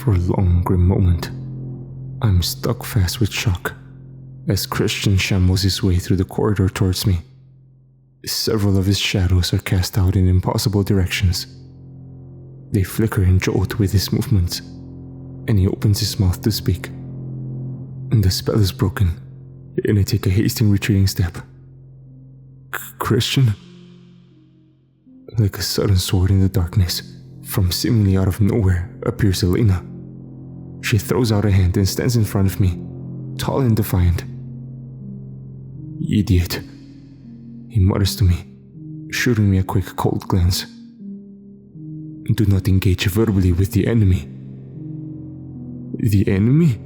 For a long, grim moment, I'm stuck fast with shock as Christian shambles his way through the corridor towards me. Several of his shadows are cast out in impossible directions. They flicker and jolt with his movements, and he opens his mouth to speak. The spell is broken, and I take a hasty retreating step. Christian? Like a sudden sword in the darkness, from seemingly out of nowhere appears Elena. She throws out a hand and stands in front of me, tall and defiant. Idiot, he mutters to me, shooting me a quick cold glance. Do not engage verbally with the enemy. The enemy?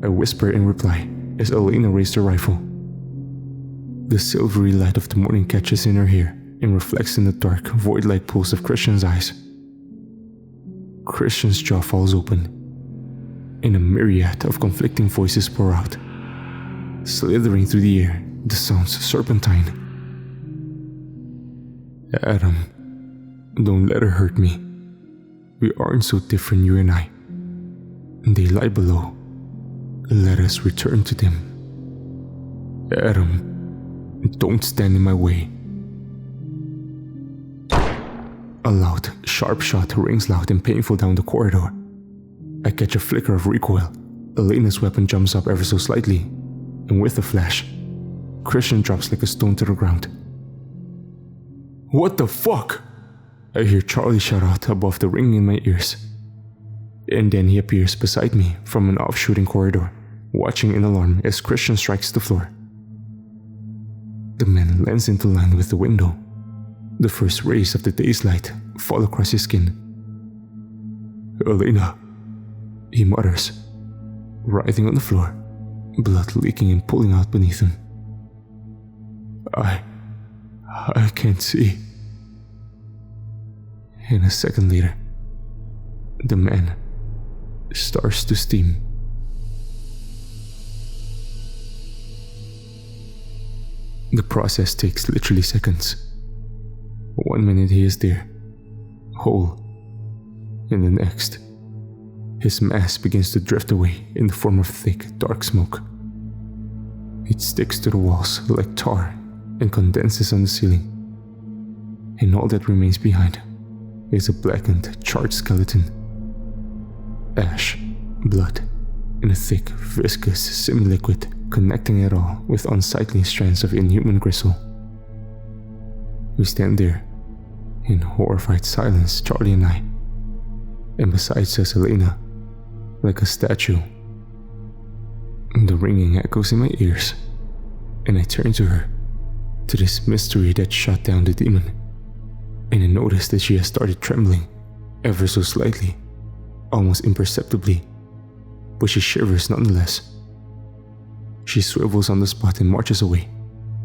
I whisper in reply as Elena raised her rifle. The silvery light of the morning catches in her hair and reflects in the dark, void-like pools of Christian's eyes. Christian's jaw falls open, and a myriad of conflicting voices pour out. Slithering through the air, the sounds serpentine. Adam, don't let her hurt me. We aren't so different, you and I. They lie below. Let us return to them. Adam, don't stand in my way. A loud, sharp shot rings loud and painful down the corridor. I catch a flicker of recoil. Elena's weapon jumps up ever so slightly, and with a flash, Christian drops like a stone to the ground. What the fuck? I hear Charlie shout out above the ringing in my ears. And then he appears beside me from an off-shooting corridor, watching in alarm as Christian strikes the floor. The man lands into line with the window. The first rays of the day's light fall across his skin. Elena, he mutters, writhing on the floor, blood leaking and pooling out beneath him. I can't see. And a second later, the man starts to steam. The process takes literally seconds. 1 minute he is there, whole, and the next, his mass begins to drift away in the form of thick, dark smoke. It sticks to the walls like tar and condenses on the ceiling, and all that remains behind is a blackened, charred skeleton. Ash, blood, and a thick, viscous semi-liquid connecting it all with unsightly strands of inhuman gristle. We stand there, in horrified silence, Charlie and I, and besides us Elena, like a statue. The ringing echoes in my ears, and I turn to her, to this mystery that shot down the demon, and I notice that she has started trembling, ever so slightly, almost imperceptibly, but she shivers nonetheless. She swivels on the spot and marches away,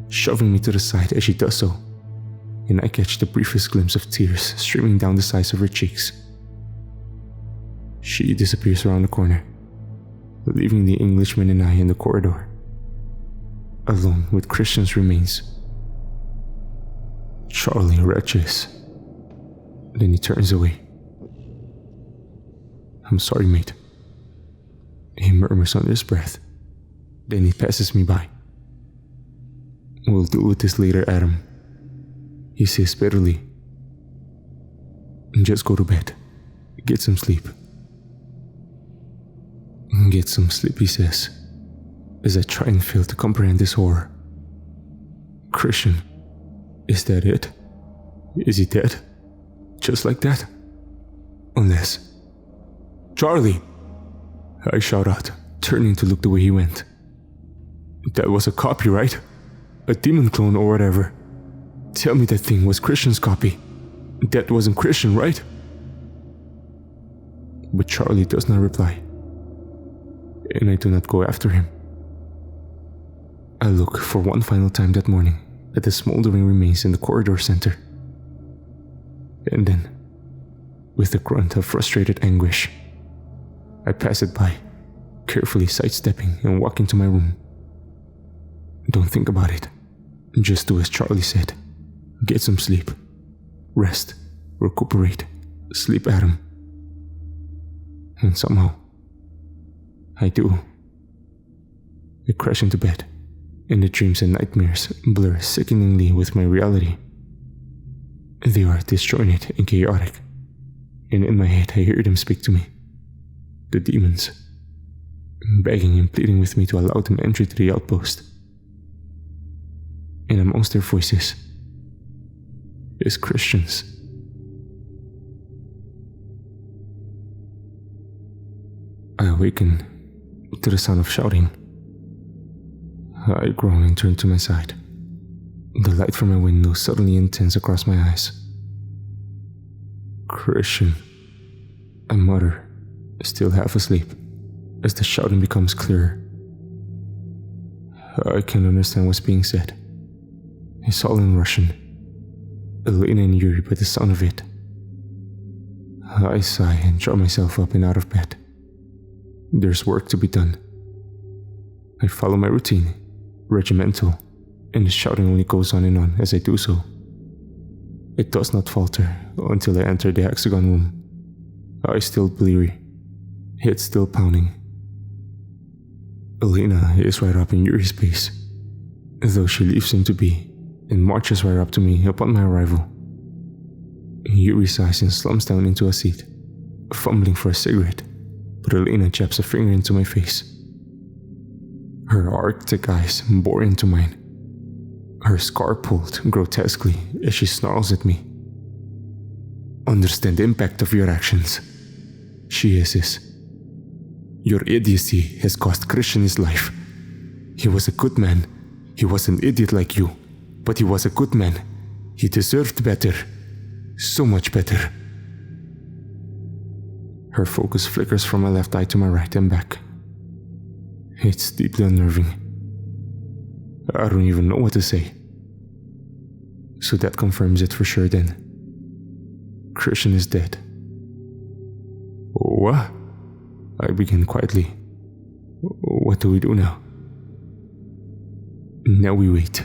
shoving me to the side as she does so, and I catch the briefest glimpse of tears streaming down the sides of her cheeks. She disappears around the corner, leaving the Englishman and I in the corridor, alone with Christian's remains. Charlie retches. Then he turns away. I'm sorry, mate, he murmurs under his breath. Then he passes me by. We'll deal with this later, Adam, he says bitterly. Just go to bed. Get some sleep. Get some sleep, he says, as I try and fail to comprehend this horror. Christian, is that it? Is he dead? Just like that? Unless... Charlie! I shout out, turning to look the way he went. That was a copy, right? A demon clone or whatever. Tell me that thing was Christian's copy. That wasn't Christian, right? But Charlie does not reply, and I do not go after him. I look for one final time that morning at the smoldering remains in the corridor center. And then, with a grunt of frustrated anguish, I pass it by, carefully sidestepping and walk into my room. Don't think about it. Just do as Charlie said. Get some sleep. Rest. Recuperate. Sleep, Adam. And somehow, I do. I crash into bed, and the dreams and nightmares blur sickeningly with my reality. They are disjointed and chaotic, and in my head I hear them speak to me. The demons, begging and pleading with me to allow them entry to the outpost. And amongst their voices is Christians. I awaken to the sound of shouting. I groan and turn to my side. The light from my window suddenly intense across my eyes. Christian, I mutter, still half asleep, as the shouting becomes clearer. I can't understand what's being said. It's all in Russian. Elena and Yuri by the sound of it. I sigh and draw myself up and out of bed. There's work to be done. I follow my routine, regimental, and the shouting only goes on and on as I do so. It does not falter until I enter the hexagon room. Eyes still bleary, head still pounding. Elena is right up in Yuri's pace, though she leaves him to be and marches right up to me upon my arrival. Yuri sighs and slumps down into a seat, fumbling for a cigarette, but Elena jabs a finger into my face. Her arctic eyes bore into mine. Her scar pulled grotesquely as she snarls at me. Understand the impact of your actions, she hisses. Your idiocy has cost Christian his life. He was a good man. He was an idiot like you, but he was a good man. He deserved better. So much better. Her focus flickers from my left eye to my right and back. It's deeply unnerving. I don't even know what to say. So that confirms it for sure then. Christian is dead. What? I begin quietly. What do we do now? Now we wait.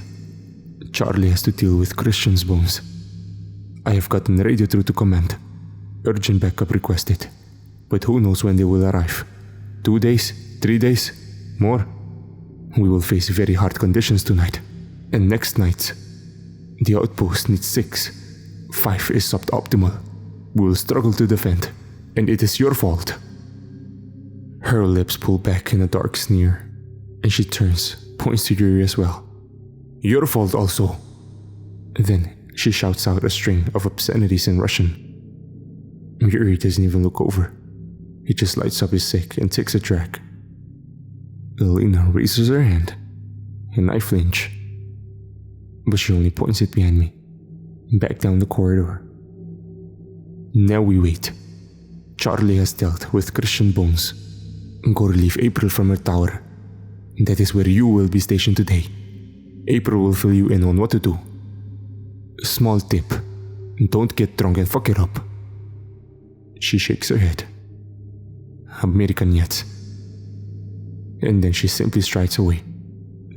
Charlie has to deal with Christian's bones. I have gotten radio through to command. Urgent backup requested. But who knows when they will arrive? 2 days? 3 days? More? We will face very hard conditions tonight. And next night, the outpost needs 6. 5 is suboptimal. We will struggle to defend. And it is your fault. Her lips pull back in a dark sneer, and she turns, points to Yuri as well. Your fault also. Then she shouts out a string of obscenities in Russian. Yuri doesn't even look over. He just lights up his cig and takes a drag. Elena raises her hand, and I flinch. But she only points it behind me, back down the corridor. Now we wait. Charlie has dealt with Christian bones. Go relieve April from her tower. That is where you will be stationed today. April will fill you in on what to do. Small tip. Don't get drunk and fuck it up. She shakes her head. American yet. And then she simply strides away,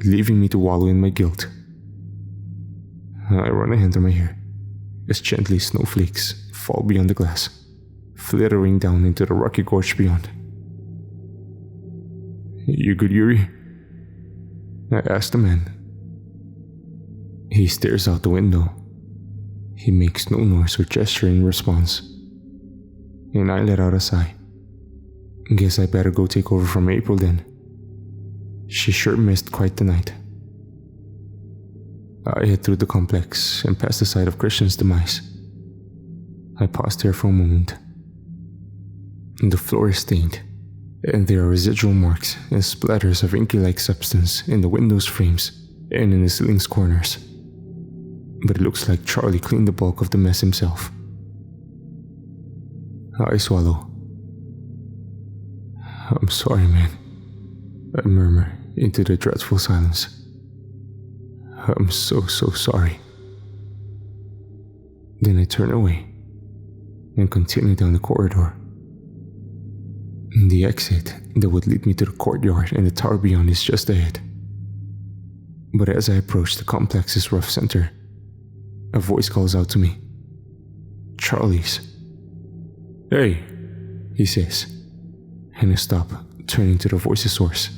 leaving me to wallow in my guilt. I run a hand through my hair, as gently snowflakes fall beyond the glass, flittering down into the rocky gorge beyond. You good, Yuri? I ask the man. He stares out the window. He makes no noise or gesture in response, and I let out a sigh. Guess I better go take over from April then. She sure missed quite the night. I head through the complex and past the site of Christian's demise. I pause there for a moment. The floor is stained, and there are residual marks and splatters of inky-like substance in the window's frames and in the ceiling's corners. But it looks like Charlie cleaned the bulk of the mess himself. I swallow. I'm sorry, man, I murmur into the dreadful silence. I'm so sorry. Then I turn away and continue down the corridor. The exit that would lead me to the courtyard and the tower beyond is just ahead. But as I approach the complex's rough center, a voice calls out to me. Charlie's. Hey, he says, and I stop, turning to the voice's source.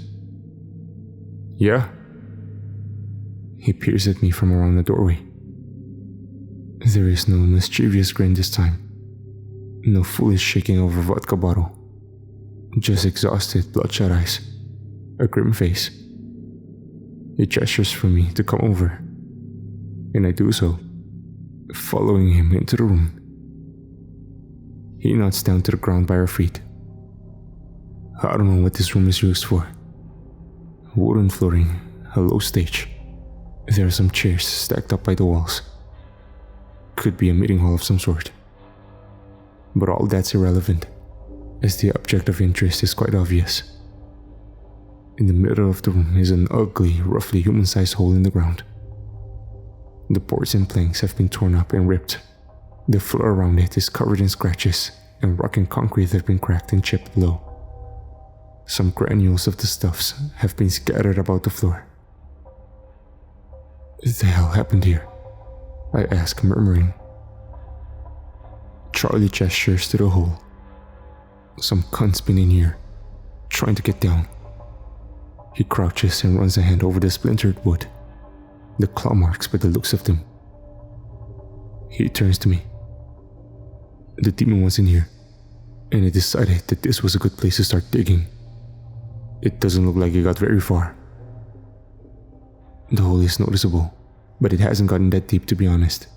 Yeah? He peers at me from around the doorway. There is no mischievous grin this time. No foolish shaking of a vodka bottle. Just exhausted, bloodshot eyes. A grim face. He gestures for me to come over, and I do so, following him into the room. He nods down to the ground by our feet. I don't know what this room is used for. Wooden flooring, a low stage. There are some chairs stacked up by the walls. Could be a meeting hall of some sort. But all that's irrelevant, as the object of interest is quite obvious. In the middle of the room is an ugly, roughly human-sized hole in the ground. The boards and planks have been torn up and ripped. The floor around it is covered in scratches, and rock and concrete have been cracked and chipped below. Some granules of the stuffs have been scattered about the floor. What the hell happened here? I ask, murmuring. Charlie gestures to the hole. Some cunt's been in here, trying to get down. He crouches and runs a hand over the splintered wood, the claw marks by the looks of them. He turns to me. The demon was in here, and I decided that this was a good place to start digging. It doesn't look like it got very far. The hole is noticeable, but it hasn't gotten that deep, to be honest.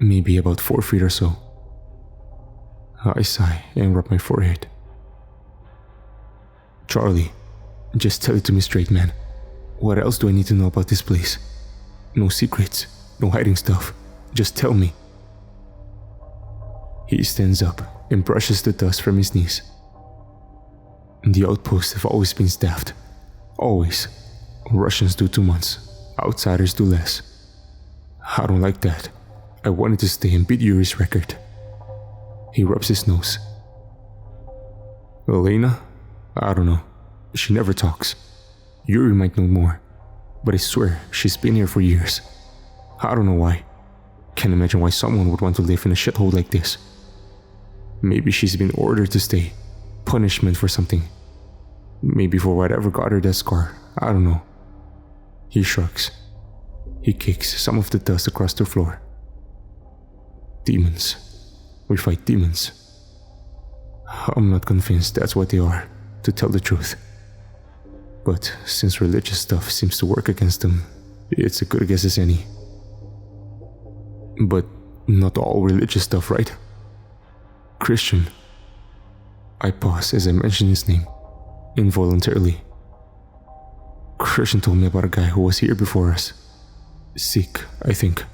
Maybe about 4 feet or so. I sigh and rub my forehead. Charlie, just tell it to me straight, man. What else do I need to know about this place? No secrets, no hiding stuff. Just tell me. He stands up and brushes the dust from his knees. The outposts have always been staffed. Always. Russians do 2 months. Outsiders do less. I don't like that. I wanted to stay and beat Yuri's record. He rubs his nose. Elena? I don't know. She never talks. Yuri might know more, but I swear she's been here for years. I don't know why. Can't imagine why someone would want to live in a shithole like this. Maybe she's been ordered to stay. Punishment for something. Maybe for whatever got her that scar. I don't know. He shrugs. He kicks some of the dust across the floor. Demons. We fight demons. I'm not convinced that's what they are, to tell the truth. But since religious stuff seems to work against them, it's a good guess as any. But not all religious stuff, right? Christian. I pause as I mention his name, involuntarily. Christian told me about a guy who was here before us. Sick, I think.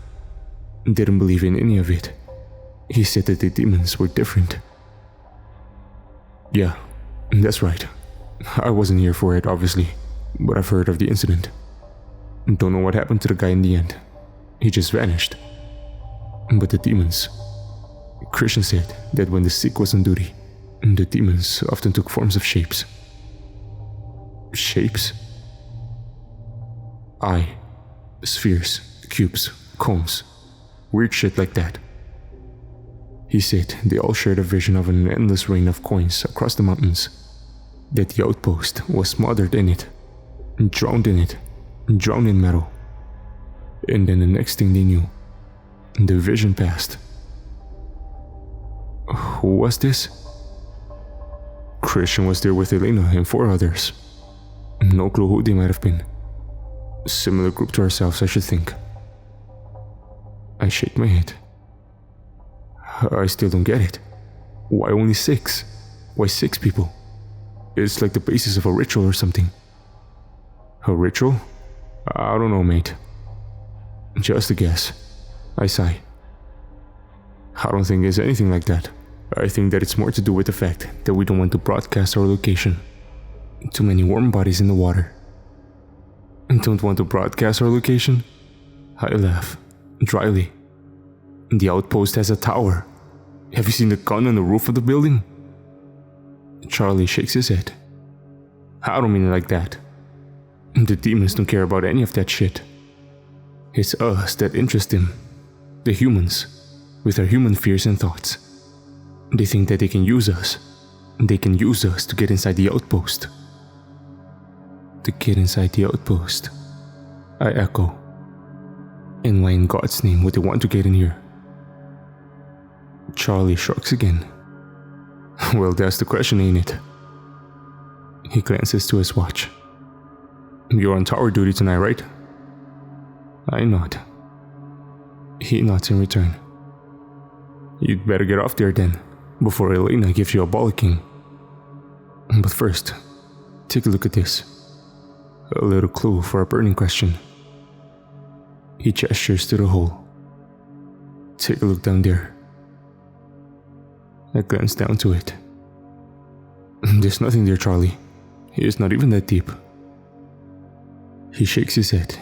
Didn't believe in any of it. He said that the demons were different. Yeah, that's right. I wasn't here for it, obviously, but I've heard of the incident. Don't know what happened to the guy in the end. He just vanished. But the demons... Christian said that when the sick was on duty, the demons often took forms of shapes. Shapes? Spheres, cubes, cones, weird shit like that. He said they all shared a vision of an endless rain of coins across the mountains, that the outpost was smothered in it, drowned in metal. And then the next thing they knew, the vision passed. Who was this? Christian was there with Elena and 4 others. No clue who they might have been. Similar group to ourselves, I should think. I shake my head. I still don't get it. Why only 6? Why 6 people? It's like the basis of a ritual or something. A ritual? I don't know, mate. Just a guess. I sigh. I don't think it's anything like that. I think that it's more to do with the fact that we don't want to broadcast our location. Too many warm bodies in the water. Don't want to broadcast our location? I laugh, dryly. The outpost has a tower. Have you seen the gun on the roof of the building? Charlie shakes his head. I don't mean it like that. The demons don't care about any of that shit. It's us that interest them. The humans, with our human fears and thoughts. They think that they can use us. they can use us to get inside the outpost. To get inside the outpost, I echo. And why in God's name would they want to get in here? Charlie shrugs again. Well, that's the question, ain't it? He glances to his watch. You're on tower duty tonight, right? I nod. He nods in return. You'd better get off there then, before Elena gives you a bollocking. But first, take a look at this. A little clue for a burning question. He gestures to the hole. Take a look down there. I glance down to it. There's nothing there, Charlie. It's not even that deep. He shakes his head,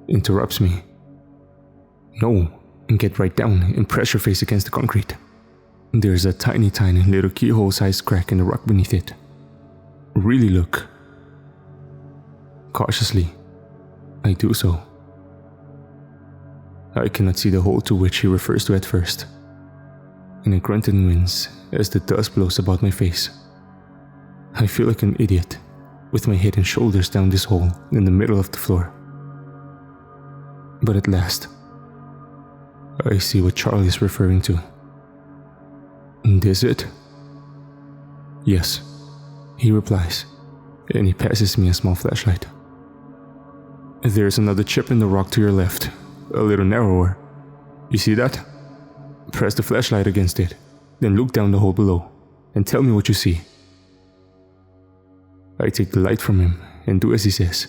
interrupts me. No, and get right down and press your face against the concrete. There's a tiny little keyhole-sized crack in the rock beneath it. Really look. Cautiously, I do so. I cannot see the hole to which he refers to at first, and I grunt and wince as the dust blows about my face. I feel like an idiot, with my head and shoulders down this hole in the middle of the floor. But at last, I see what Charlie is referring to. This it? Yes, he replies, and he passes me a small flashlight. There's another chip in the rock to your left, a little narrower. You see that? Press the flashlight against it, then look down the hole below, and tell me what you see. I take the light from him and do as he says,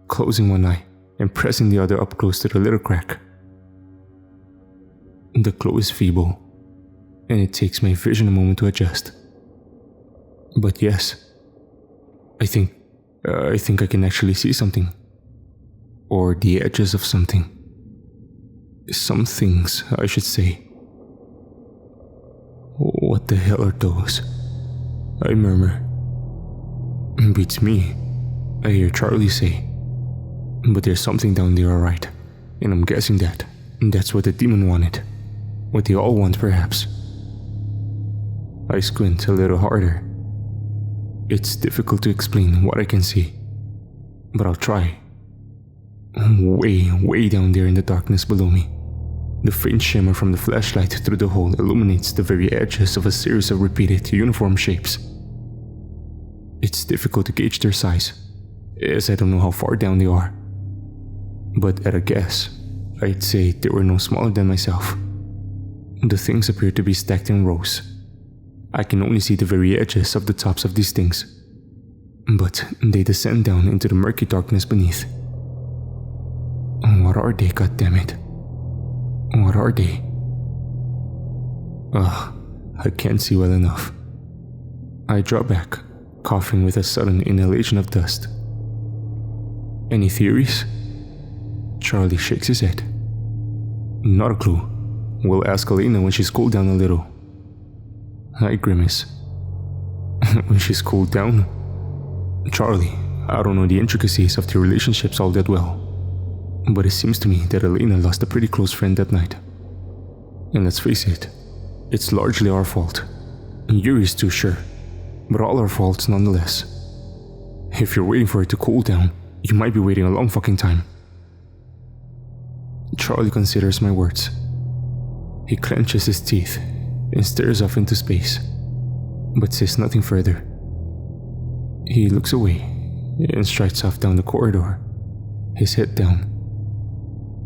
closing one eye and pressing the other up close to the little crack. The glow is feeble, and it takes my vision a moment to adjust. But yes, I think I can actually see something. Or the edges of something. Some things, I should say. What the hell are those? I murmur. Beats me, I hear Charlie say. But there's something down there, alright. And I'm guessing that's what the demon wanted. What they all want, perhaps. I squint a little harder. It's difficult to explain what I can see, but I'll try. Way down there in the darkness below me, the faint shimmer from the flashlight through the hole illuminates the very edges of a series of repeated uniform shapes. It's difficult to gauge their size, as I don't know how far down they are. But at a guess, I'd say they were no smaller than myself. The things appear to be stacked in rows. I can only see the very edges of the tops of these things, but they descend down into the murky darkness beneath. What are they, goddammit? What are they? I can't see well enough. I draw back, coughing with a sudden inhalation of dust. Any theories? Charlie shakes his head. Not a clue. We'll ask Elena when she's cooled down a little. I grimace. When she's cooled down? Charlie, I don't know the intricacies of their relationships all that well, but it seems to me that Elena lost a pretty close friend that night. And let's face it, it's largely our fault. Yuri's too sure, but all our faults nonetheless. If you're waiting for it to cool down, you might be waiting a long fucking time. Charlie considers my words. He clenches his teeth and stares off into space, but says nothing further. He looks away and strides off down the corridor, his head down.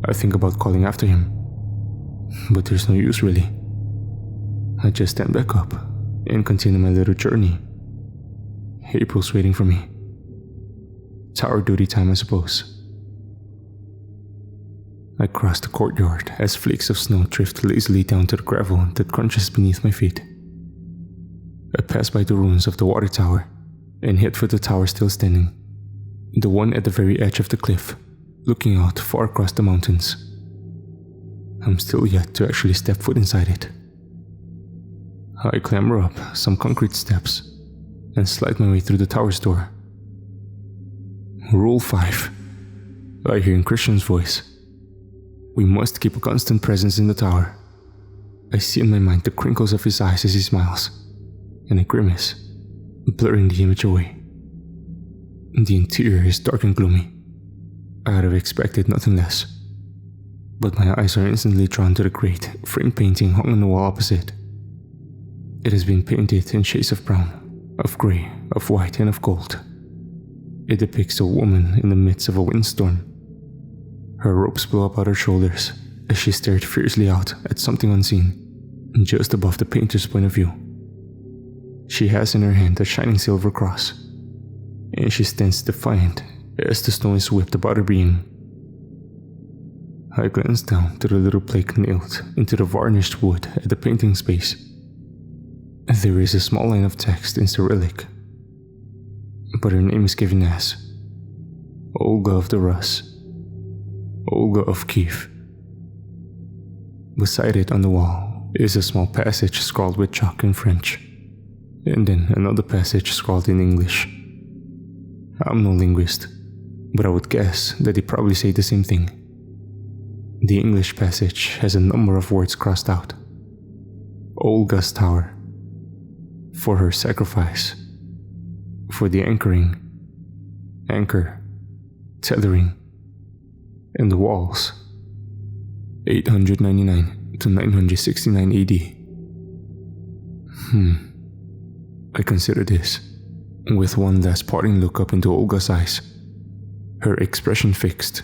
I think about calling after him, but there's no use really. I just stand back up and continue my little journey. April's waiting for me. Tower duty time, I suppose. I cross the courtyard as flakes of snow drift lazily down to the gravel that crunches beneath my feet. I pass by the ruins of the water tower and head for the tower still standing, the one at the very edge of the cliff, looking out far across the mountains. I'm still yet to actually step foot inside it. I clamber up some concrete steps and slide my way through the tower's door. Rule 5. I hear in Christian's voice. We must keep a constant presence in the tower. I see in my mind the crinkles of his eyes as he smiles, and I grimace, blurring the image away. The interior is dark and gloomy. I'd have expected nothing less. But my eyes are instantly drawn to the great framed painting hung on the wall opposite. It has been painted in shades of brown, of grey, of white, and of gold. It depicts a woman in the midst of a windstorm. Her robes blow up at her shoulders as she stared fiercely out at something unseen, just above the painter's point of view. She has in her hand a shining silver cross, and she stands defiant as the snow is whipped about her being. I glance down to the little plaque nailed into the varnished wood at the painting's base. There is a small line of text in Cyrillic, but her name is given as Olga of the Rus, Olga of Kiev. Beside it on the wall is a small passage scrawled with chalk in French, and then another passage scrawled in English. I'm no linguist, but I would guess that they probably say the same thing. The English passage has a number of words crossed out. Olga's tower, for her sacrifice, for the anchoring, anchor, tethering, and the walls, 899 to 969 AD. I consider this, with one last parting look up into Olga's eyes, her expression fixed,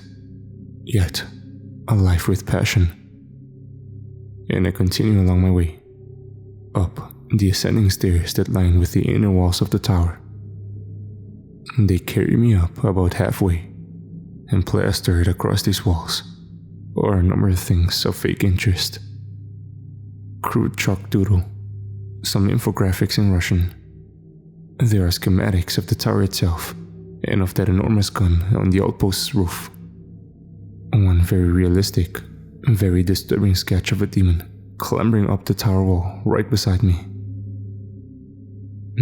yet alive with passion. And I continue along my way, up the ascending stairs that line with the inner walls of the tower. They carry me up about halfway, and plastered across these walls are a number of things of fake interest. Crude chalk doodle, some infographics in Russian. There are schematics of the tower itself, and of that enormous gun on the outpost's roof. One very realistic, very disturbing sketch of a demon clambering up the tower wall right beside me.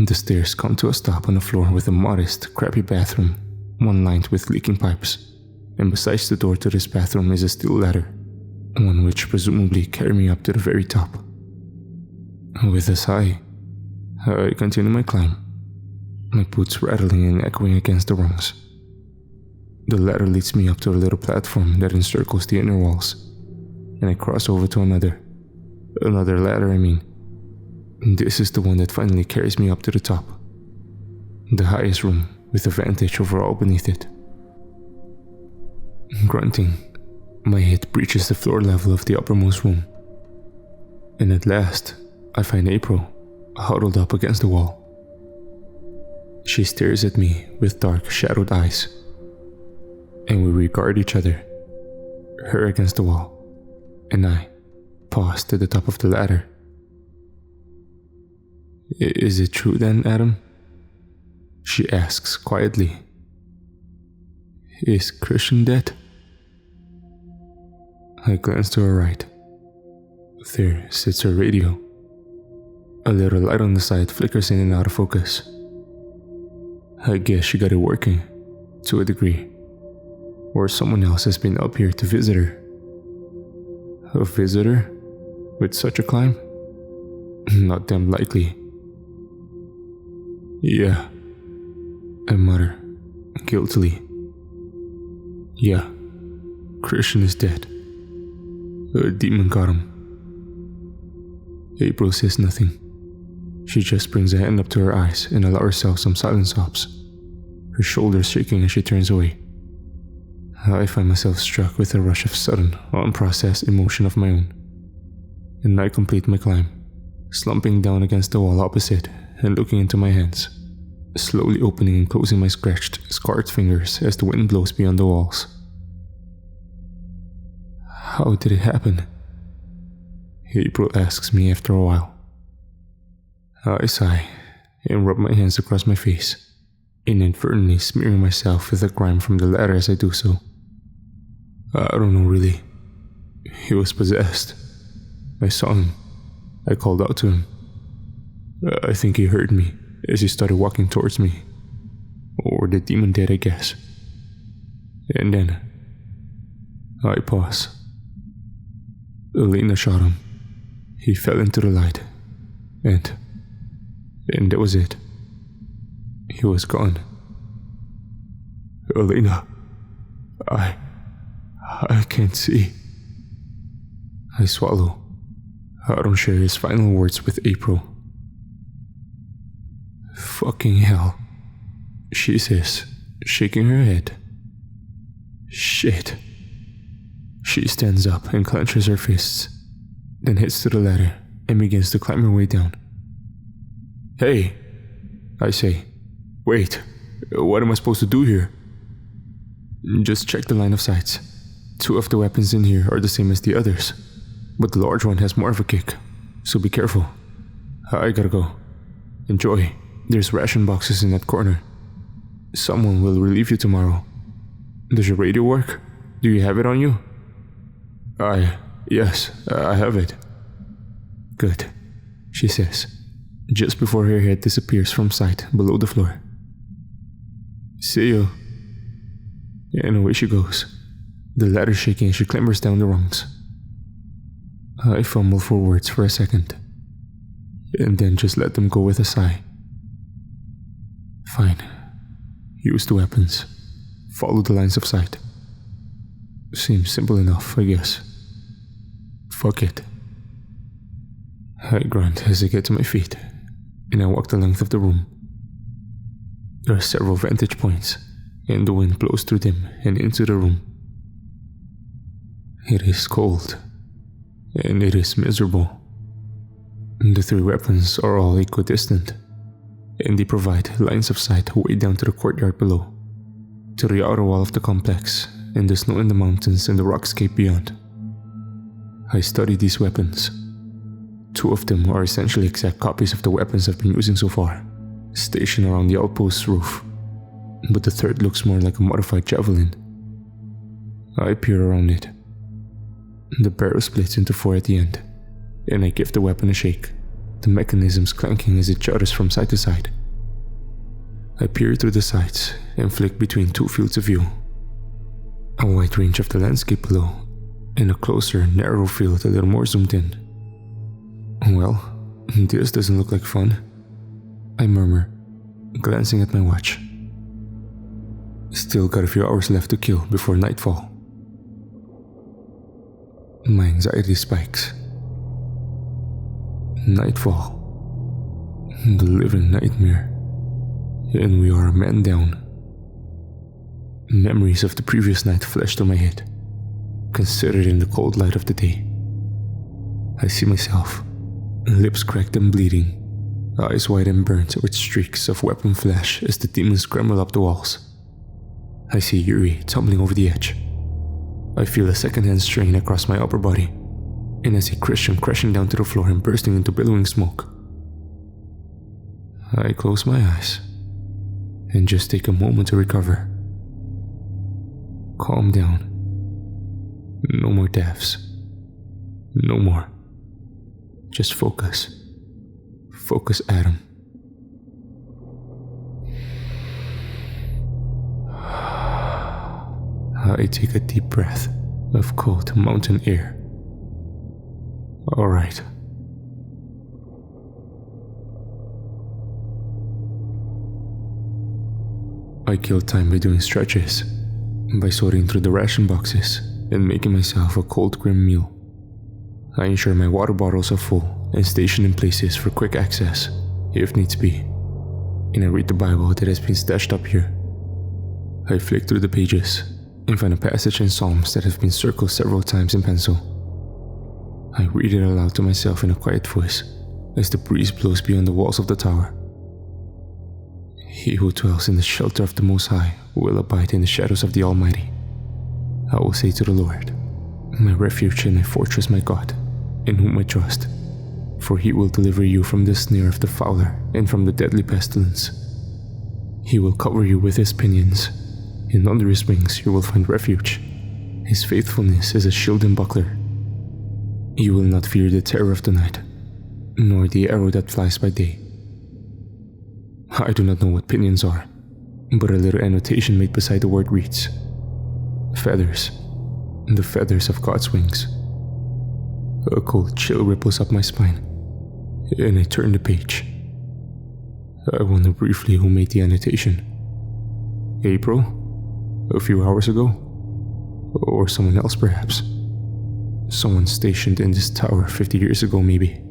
The stairs come to a stop on the floor with a modest, crappy bathroom, one lined with leaking pipes, and besides the door to this bathroom is a steel ladder, one which presumably carry me up to the very top. With a sigh, I continue my climb, my boots rattling and echoing against the rungs. The ladder leads me up to a little platform that encircles the inner walls, and I cross over to another ladder, I mean. This is the one that finally carries me up to the top, the highest room with a vantage over all beneath it. Grunting, my head breaches the floor level of the uppermost room, and at last I find April huddled up against the wall. She stares at me with dark, shadowed eyes, and we regard each other, her against the wall, and I paused at the top of the ladder. "Is it true then, Adam?" she asks quietly. "Is Christian dead?" I glance to her right. There sits her radio. A little light on the side flickers in and out of focus. I guess she got it working, to a degree. Or someone else has been up here to visit her. A visitor? With such a climb? Not damn likely. "Yeah," I mutter, guiltily. "Yeah, Christian is dead. A demon got him." April says nothing. She just brings a hand up to her eyes and allows herself some silent sobs, her shoulders shaking as she turns away. I find myself struck with a rush of sudden, unprocessed emotion of my own, and I complete my climb, slumping down against the wall opposite and looking into my hands, slowly opening and closing my scratched, scarred fingers as the wind blows beyond the walls. "How did it happen?" April asks me after a while. I sigh and rub my hands across my face, inadvertently smearing myself with the grime from the ladder as I do so. "I don't know really. He was possessed. I saw him. I called out to him. I think he heard me as he started walking towards me. Or the demon did, I guess. And then I pause. Elena shot him. He fell into the light. And that was it. He was gone. Elena, I can't see. I swallow. Aaron shares his final words with April. Fucking hell, she says, shaking her head. Shit. She stands up and clenches her fists, then heads to the ladder and begins to climb her way down. Hey, I say. Wait, what am I supposed to do here? Just check the line of sights. 2 of the weapons in here are the same as the others, but the large one has more of a kick, so be careful. I gotta go. Enjoy. There's ration boxes in that corner. Someone will relieve you tomorrow. Does your radio work? Do you have it on you? Yes, I have it. Good, she says, just before her head disappears from sight below the floor. See you. And away she goes, the ladder shaking as she clambers down the rungs. I fumble for words for a second, and then just let them go with a sigh. Fine. Use the weapons. Follow the lines of sight. Seems simple enough, I guess. Fuck it. I grunt as I get to my feet, and I walk the length of the room. There are several vantage points, and the wind blows through them and into the room. It is cold, and it is miserable. The 3 weapons are all equidistant, and they provide lines of sight way down to the courtyard below, to the outer wall of the complex, and the snow in the mountains and the rockscape beyond. I study these weapons. 2 of them are essentially exact copies of the weapons I've been using so far, stationed around the Outpost's roof, but the 3rd looks more like a modified javelin. I peer around it. The barrel splits into 4 at the end, and I give the weapon a shake, the mechanisms clanking as it judders from side to side. I peer through the sights and flick between 2 fields of view. A wide range of the landscape below, and a closer, narrow field a little more zoomed in. Well, this doesn't look like fun, I murmur, glancing at my watch. Still got a few hours left to kill before nightfall. My anxiety spikes. Nightfall. The living nightmare. And we are a man down. Memories of the previous night flash to my head, considered in the cold light of the day. I see myself, lips cracked and bleeding, eyes wide and burnt with streaks of weapon flash as the demons scramble up the walls. I see Yuri tumbling over the edge. I feel a second-hand strain across my upper body, and I see Christian crashing down to the floor and bursting into billowing smoke. I close my eyes and just take a moment to recover. Calm down. No more deaths. No more. Just focus. Focus, Adam. I take a deep breath of cold mountain air. All right. I kill time by doing stretches, by sorting through the ration boxes and making myself a cold grim meal. I ensure my water bottles are full and stationed in places for quick access, if needs be. And I read the Bible that has been stashed up here. I flick through the pages and find a passage in Psalms that have been circled several times in pencil. I read it aloud to myself in a quiet voice as the breeze blows beyond the walls of the tower. He who dwells in the shelter of the Most High will abide in the shadows of the Almighty. I will say to the Lord, my refuge and my fortress, my God, in whom I trust, for he will deliver you from the snare of the fowler and from the deadly pestilence. He will cover you with his pinions, and under his wings you will find refuge. His faithfulness is a shield and buckler. You will not fear the terror of the night, nor the arrow that flies by day. I do not know what pinions are, but a little annotation made beside the word reads, feathers, the feathers of God's wings. A cold chill ripples up my spine, and I turn the page. I wonder briefly who made the annotation. April? A few hours ago? Or someone else perhaps? Someone stationed in this tower 50 years ago maybe.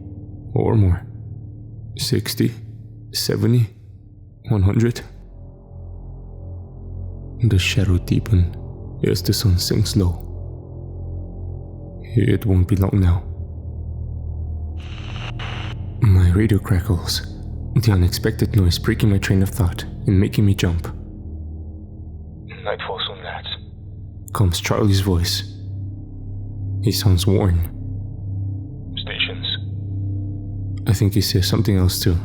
Or more. 60? 70? 100? The shadow deepened as the sun sinks low. It won't be long now. My radio crackles, the unexpected noise breaking my train of thought and making me jump. Nightfall soon, lads, comes Charlie's voice. He sounds worn. Stations. I think he says something else too,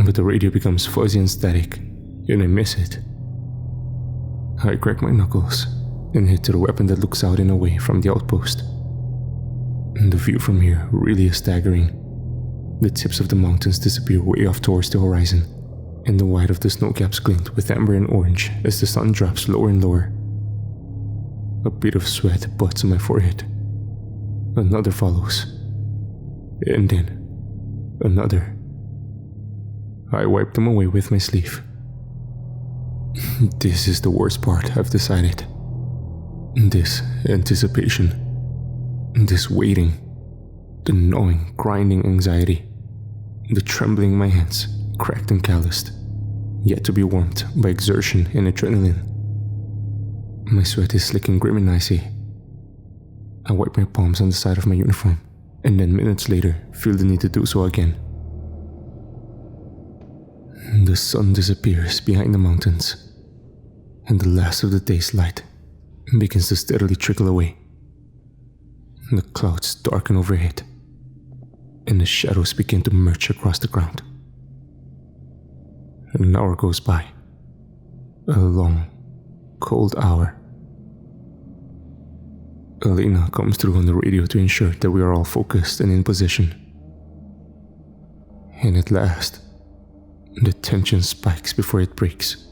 but the radio becomes fuzzy and static, and I miss it. I crack my knuckles and head to the weapon that looks out and away from the outpost. The view from here really is staggering. The tips of the mountains disappear way off towards the horizon, and the white of the snowcaps glint with amber and orange as the sun drops lower and lower. A bit of sweat butts on my forehead. Another follows. And then another. I wipe them away with my sleeve. This is the worst part, I've decided. This anticipation. This waiting. The gnawing, grinding anxiety. The trembling in my hands, cracked and calloused, yet to be warmed by exertion and adrenaline. My sweat is slick and grim and icy. I wipe my palms on the side of my uniform, and then minutes later feel the need to do so again. The sun disappears behind the mountains, and the last of the day's light begins to steadily trickle away. The clouds darken overhead, and the shadows begin to merge across the ground. An hour goes by. A long, cold hour. Elena comes through on the radio to ensure that we are all focused and in position. And at last, the tension spikes before it breaks,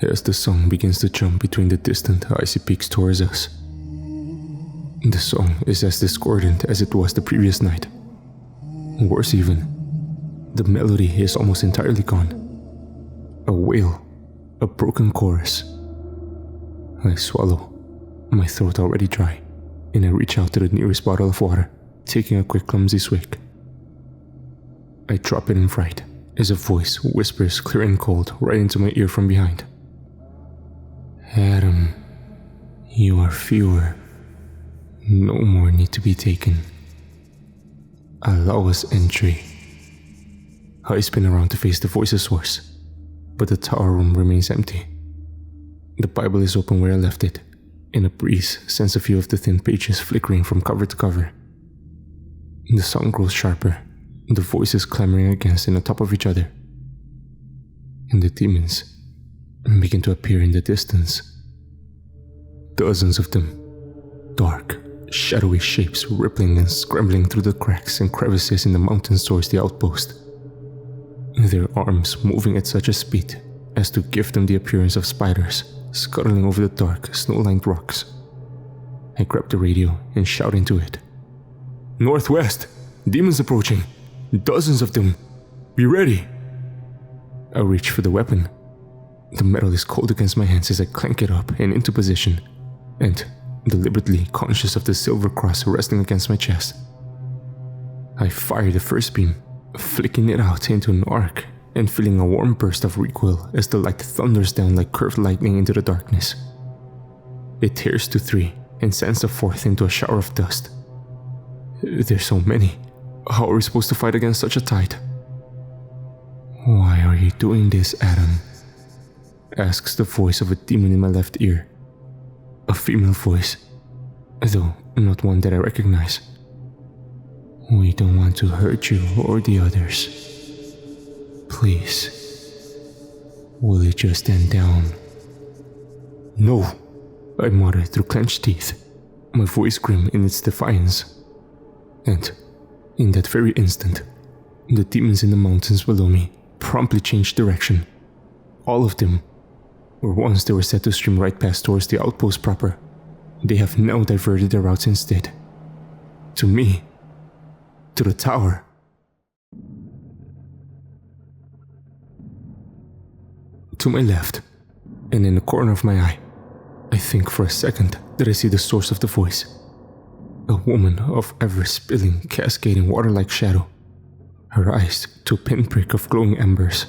as the sun begins to jump between the distant icy peaks towards us. The song is as discordant as it was the previous night. Worse even, the melody is almost entirely gone. A wail, a broken chorus. I swallow, my throat already dry, and I reach out to the nearest bottle of water, taking a quick clumsy swig. I drop it in fright, as a voice whispers clear and cold right into my ear from behind. Adam, you are fewer. No more need to be taken. Allow us entry. I spin around to face the voice's source, but the tower room remains empty. The Bible is open where I left it, and a breeze sends a few of the thin pages flickering from cover to cover. The sound grows sharper, the voices clamoring against and on top of each other. And the demons begin to appear in the distance. Dozens of them, dark, shadowy shapes rippling and scrambling through the cracks and crevices in the mountains towards the outpost. Their arms moving at such a speed as to give them the appearance of spiders scuttling over the dark, snow-lined rocks. I grab the radio and shout into it. Northwest! Demons approaching! Dozens of them! Be ready! I reach for the weapon. The metal is cold against my hands as I clank it up and into position, and deliberately conscious of the silver cross resting against my chest. I fire the first beam, flicking it out into an arc and feeling a warm burst of recoil as the light thunders down like curved lightning into the darkness. It tears to 3 and sends the 4th into a shower of dust. There's so many. How are we supposed to fight against such a tide? Why are you doing this, Adam? Asks the voice of a demon in my left ear. A female voice, though not one that I recognize. We don't want to hurt you or the others. Please, will you just stand down? No, I mutter through clenched teeth, my voice grim in its defiance. And, in that very instant, the demons in the mountains below me promptly changed direction. All of them. Where once they were set to stream right past towards the outpost proper, they have now diverted their routes instead. To me. To the tower. to my left, and in the corner of my eye, I think for a second that I see the source of the voice. A woman of ever-spilling, cascading water-like shadow, her eyes to a pinprick of glowing embers.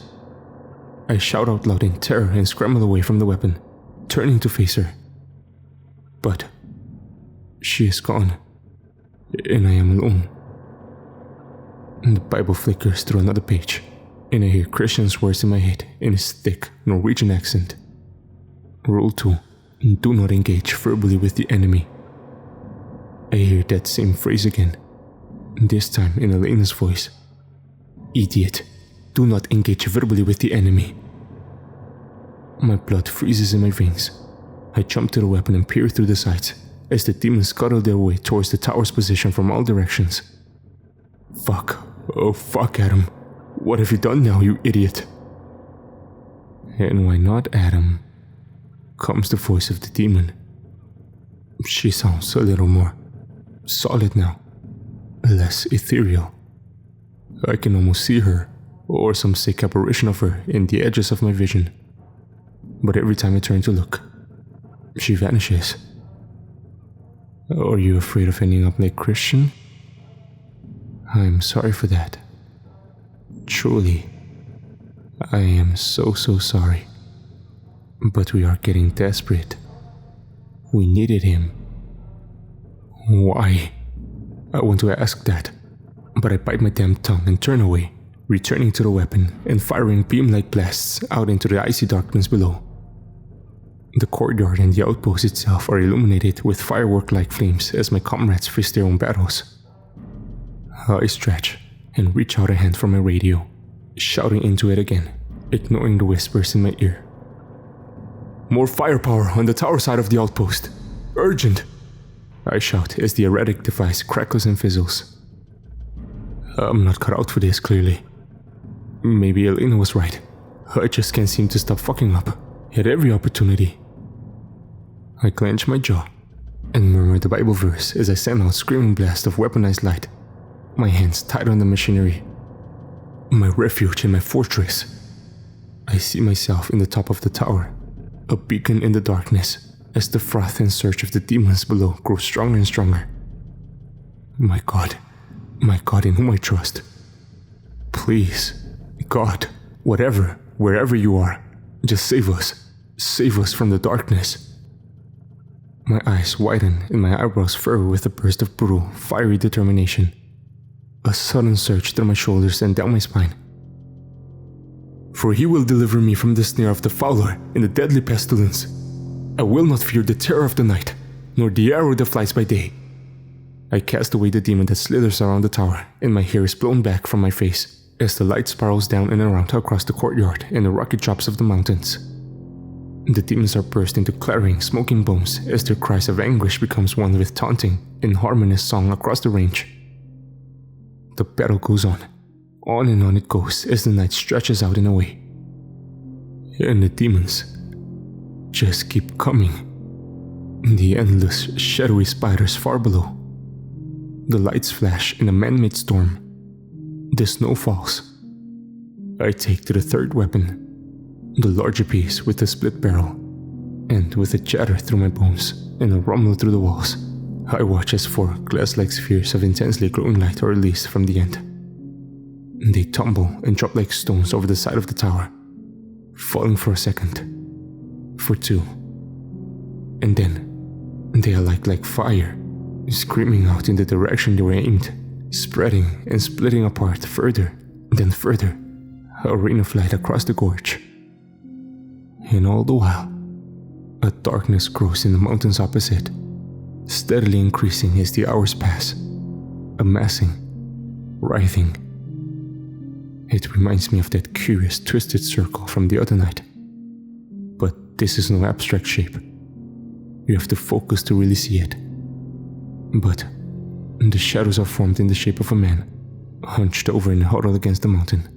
I shout out loud in terror and scramble away from the weapon, turning to face her. But she is gone, and I am alone. The Bible flickers through another page, and I hear Christian's words in my head in his thick Norwegian accent. Rule 2. Do not engage verbally with the enemy. I hear that same phrase again, this time in Elena's voice. Idiot, do not engage verbally with the enemy. My blood freezes in my veins. I jump to the weapon and peer through the sights as the demons scuttle their way towards the tower's position from all directions. Fuck, oh fuck, Adam. What have you done now, you idiot? And why not, Adam? Comes the voice of the demon. She sounds a little more solid now, less ethereal. I can almost see her, or some sick apparition of her, in the edges of my vision. But every time I turn to look, she vanishes. Are you afraid of ending up like Christian? I'm sorry for that. Truly, I am so sorry. But we are getting desperate. We needed him. Why? I want to ask that, but I bite my damn tongue and turn away, returning to the weapon and firing beam-like blasts out into the icy darkness below. The courtyard and the outpost itself are illuminated with firework-like flames as my comrades face their own battles. I stretch and reach out a hand for my radio, shouting into it again, ignoring the whispers in my ear. More firepower on the tower side of the outpost. Urgent! I shout as the erratic device crackles and fizzles. I'm not cut out for this, clearly. Maybe Elena was right. I just can't seem to stop fucking up at every opportunity. I clench my jaw and murmur the Bible verse as I send out a screaming blast of weaponized light, my hands tight on the machinery. My refuge and my fortress. I see myself in the top of the tower, a beacon in the darkness, as the froth and surge of the demons below grow stronger and stronger. My God in whom I trust. Please, God, whatever, wherever you are, just save us from the darkness. My eyes widen and my eyebrows furrow with a burst of brutal, fiery determination. A sudden surge through my shoulders and down my spine. For he will deliver me from the snare of the fowler and the deadly pestilence. I will not fear the terror of the night, nor the arrow that flies by day. I cast away the demon that slithers around the tower, and my hair is blown back from my face as the light spirals down and around across the courtyard and the rocky drops of the mountains. The demons are burst into clattering, smoking bones as their cries of anguish becomes one with taunting and harmonious song across the range. The battle goes on and on it goes as the night stretches out and away. And the demons just keep coming. The endless, shadowy spiders far below. The lights flash in a man-made storm. The snow falls. I take to the third weapon, the larger piece with the split barrel, and with a chatter through my bones and a rumble through the walls, I watch as 4 glass-like spheres of intensely glowing light are released from the end. They tumble and drop like stones over the side of the tower, falling for a second, for 2, and then they are like fire, screaming out in the direction they were aimed, spreading and splitting apart further, then further, a rain of light across the gorge. And all the while, a darkness grows in the mountains opposite, steadily increasing as the hours pass, amassing, writhing. It reminds me of that curious twisted circle from the other night. But this is no abstract shape. You have to focus to really see it. But the shadows are formed in the shape of a man, hunched over in a huddle against the mountain.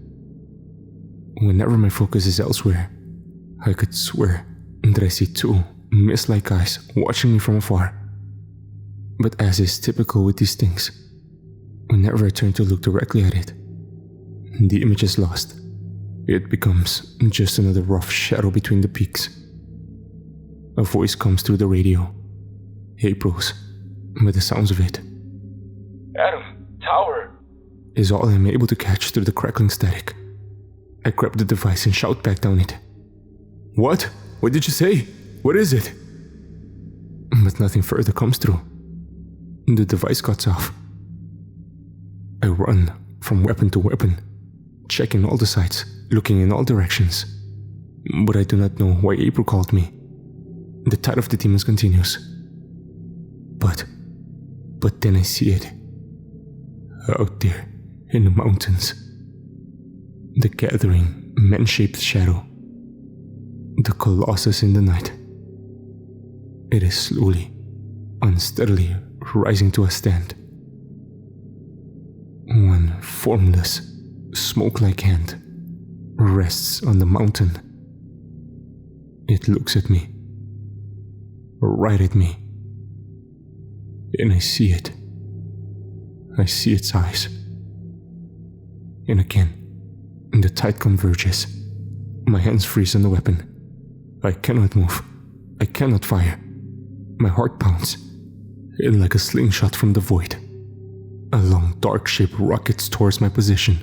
Whenever my focus is elsewhere, I could swear that I see 2 mist-like eyes watching me from afar. But as is typical with these things, whenever I turn to look directly at it, the image is lost, it becomes just another rough shadow between the peaks. A voice comes through the radio. April's, by the sounds of it. Adam, tower! Is all I'm able to catch through the crackling static. I grab the device and shout back down it. What? What did you say? What is it? But nothing further comes through. The device cuts off. I run from weapon to weapon, checking all the sides, looking in all directions. But I do not know why April called me. The tide of the demons continues. But then I see it. Out there, in the mountains. The gathering, man-shaped shadow. The colossus in the night. It is slowly, unsteadily rising to a stand. One formless, smoke-like hand rests on the mountain. It looks at me. Right at me. And I see it. I see its eyes. And again, the tide converges. My hands freeze on the weapon. I cannot move. I cannot fire. My heart pounds. And like a slingshot from the void, a long dark shape rockets towards my position.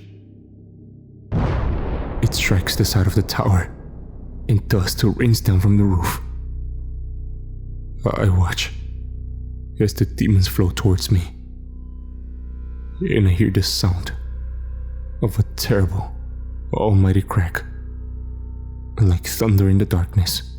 It strikes the side of the tower, and dust rains down from the roof. I watch as the demons flow towards me, and I hear the sound of a terrible, almighty crack, like thunder in the darkness.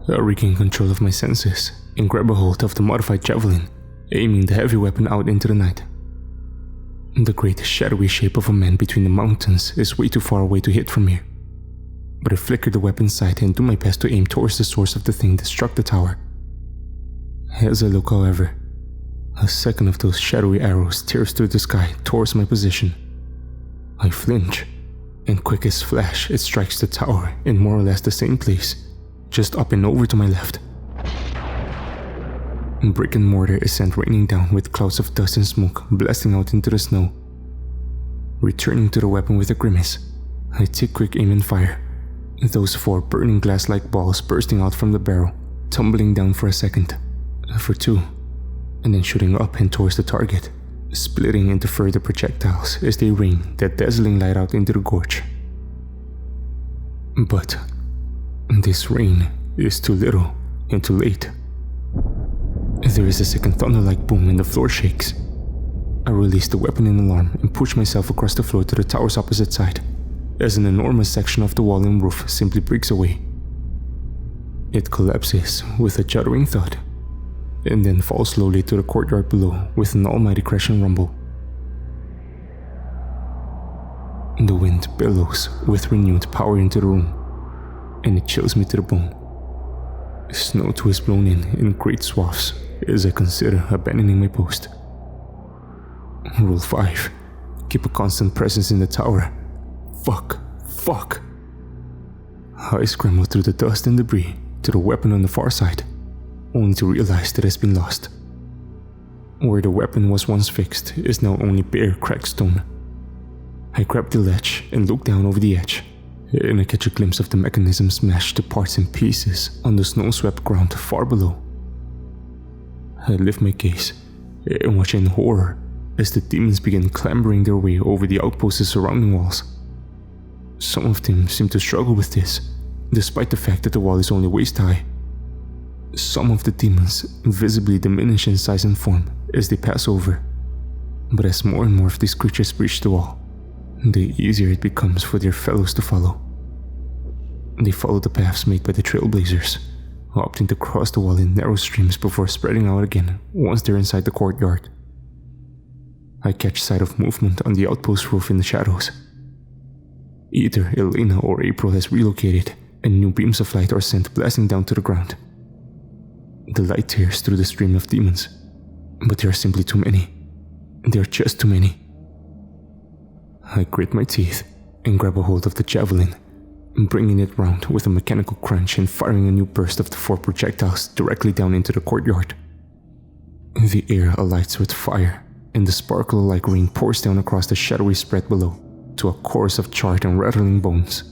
I regain control of my senses and grab a hold of the modified javelin, aiming the heavy weapon out into the night. The great shadowy shape of a man between the mountains is way too far away to hit from here, but I flicker the weapon's sight and do my best to aim towards the source of the thing that struck the tower. As I look, however, a second of those shadowy arrows tears through the sky towards my position. I flinch, and quick as flash it strikes the tower in more or less the same place, just up and over to my left. Brick and mortar is sent raining down with clouds of dust and smoke blasting out into the snow. Returning to the weapon with a grimace, I take quick aim and fire. Those 4 burning glass-like balls bursting out from the barrel, tumbling down for a second, for 2, and then shooting up and towards the target, splitting into further projectiles as they rain that dazzling light out into the gorge. But this rain is too little and too late. There is a second thunder-like boom and the floor shakes. I release the weapon in alarm and push myself across the floor to the tower's opposite side, as an enormous section of the wall and roof simply breaks away. It collapses with a juddering thud, and then falls slowly to the courtyard below with an almighty crash and rumble. The wind billows with renewed power into the room, and it chills me to the bone. Snow too is blown in great swaths as I consider abandoning my post. Rule 5. Keep a constant presence in the tower. Fuck. I scramble through the dust and debris to the weapon on the far side, only to realize that it has been lost. Where the weapon was once fixed is now only bare cracked stone. I grab the ledge and look down over the edge, and I catch a glimpse of the mechanism smashed to parts and pieces on the snow-swept ground far below. I lift my gaze and watch in horror as the demons begin clambering their way over the outpost's surrounding walls. Some of them seem to struggle with this, despite the fact that the wall is only waist high. Some of the demons visibly diminish in size and form as they pass over, but as more and more of these creatures breach the wall, the easier it becomes for their fellows to follow. They follow the paths made by the trailblazers, opting to cross the wall in narrow streams before spreading out again once they're inside the courtyard. I catch sight of movement on the outpost roof in the shadows. Either Elena or April has relocated, and new beams of light are sent blasting down to the ground. The light tears through the stream of demons, but there are simply too many. There are just too many. I grit my teeth and grab a hold of the javelin, bringing it round with a mechanical crunch and firing a new burst of the 4 projectiles directly down into the courtyard. The air alights with fire and the sparkle like rain pours down across the shadowy spread below to a chorus of charred and rattling bones.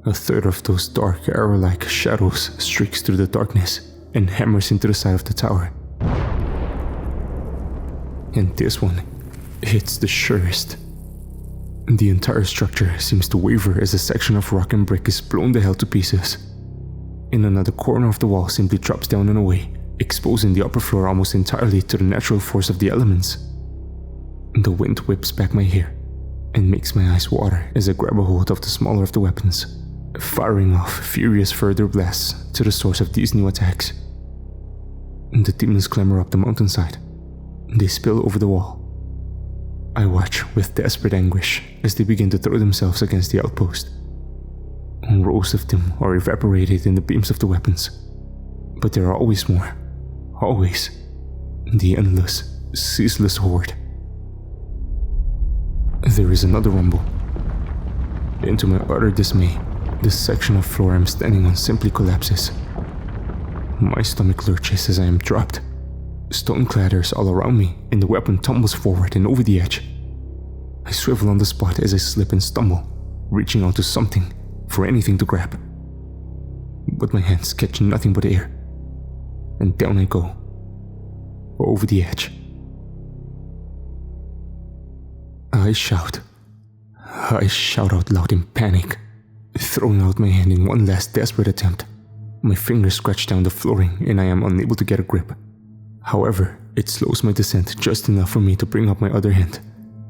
A third of those dark arrow-like shadows streaks through the darkness and hammers into the side of the tower. And this one hits the surest. The entire structure seems to waver as a section of rock and brick is blown the hell to pieces. And another corner of the wall simply drops down and away, exposing the upper floor almost entirely to the natural force of the elements. The wind whips back my hair and makes my eyes water as I grab a hold of the smaller of the weapons, firing off furious further blasts to the source of these new attacks. The demons clamber up the mountainside. They spill over the wall. I watch with desperate anguish as they begin to throw themselves against the outpost. Rows of them are evaporated in the beams of the weapons, but there are always more. Always. The endless, ceaseless horde. There is another rumble. Into my utter dismay, the section of floor I'm standing on simply collapses. My stomach lurches as I am dropped. Stone clatters all around me, and the weapon tumbles forward and over the edge. I swivel on the spot as I slip and stumble, reaching onto something, for anything to grab. But my hands catch nothing but air, and down I go, over the edge. I shout out loud in panic, throwing out my hand in one last desperate attempt. My fingers scratch down the flooring and I am unable to get a grip. However, it slows my descent just enough for me to bring up my other hand,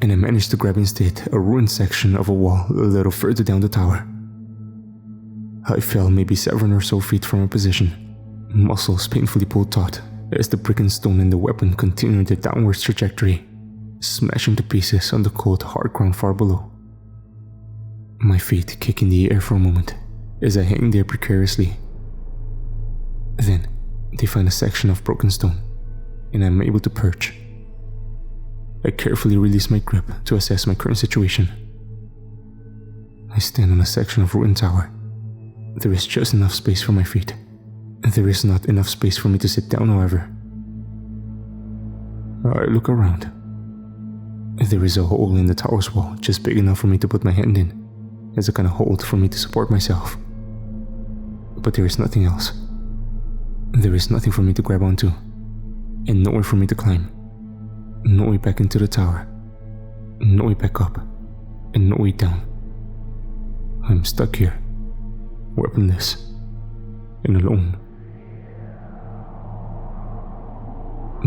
and I manage to grab instead a ruined section of a wall a little further down the tower. I fell maybe 7 or so feet from a position, muscles painfully pulled taut as the brick and stone and the weapon continue their downwards trajectory, smashing to pieces on the cold hard ground far below. My feet kick in the air for a moment as I hang there precariously. Then they find a section of broken stone, and I'm able to perch. I carefully release my grip to assess my current situation. I stand on a section of ruined tower. There is just enough space for my feet. There is not enough space for me to sit down, however. I look around. There is a hole in the tower's wall just big enough for me to put my hand in, as a kind of hold for me to support myself. But there is nothing else. There is nothing for me to grab onto, and nowhere for me to climb. No way back into the tower, no way back up, and no way down. I'm stuck here, weaponless, and alone.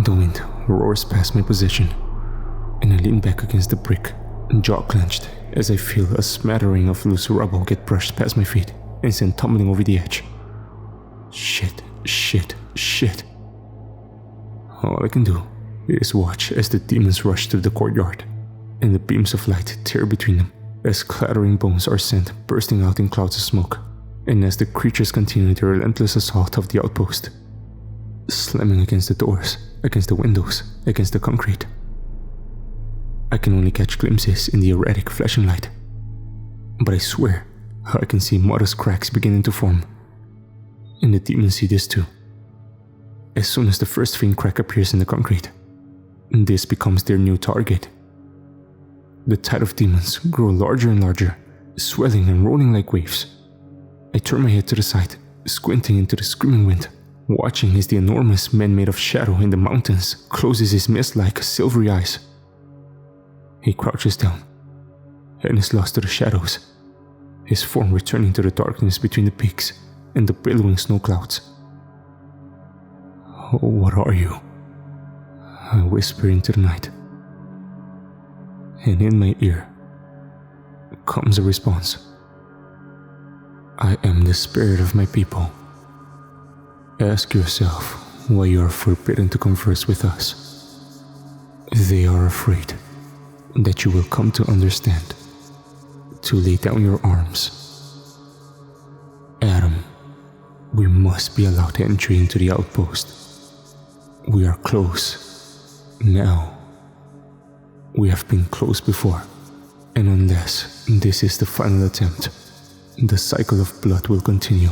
The wind roars past my position, and I lean back against the brick, jaw clenched, as I feel a smattering of loose rubble get brushed past my feet and sent tumbling over the edge. Shit. All I can do is watch as the demons rush through the courtyard, and the beams of light tear between them as clattering bones are sent bursting out in clouds of smoke, and as the creatures continue their relentless assault of the outpost, slamming against the doors, against the windows, against the concrete. I can only catch glimpses in the erratic flashing light, but I swear I can see modest cracks beginning to form, and the demons see this too. As soon as the first faint crack appears in the concrete, this becomes their new target. The tide of demons grow larger and larger, swelling and rolling like waves. I turn my head to the side, squinting into the screaming wind, watching as the enormous man made of shadow in the mountains closes his mist-like silvery eyes. He crouches down and is lost to the shadows, his form returning to the darkness between the peaks and the billowing snow clouds. "Oh, what are you?" I whisper into the night. And in my ear comes a response. "I am the spirit of my people. Ask yourself why you are forbidden to converse with us. They are afraid that you will come to understand, to lay down your arms. Adam, we must be allowed entry into the outpost. We are close now. We have been close before, and unless this is the final attempt, the cycle of blood will continue.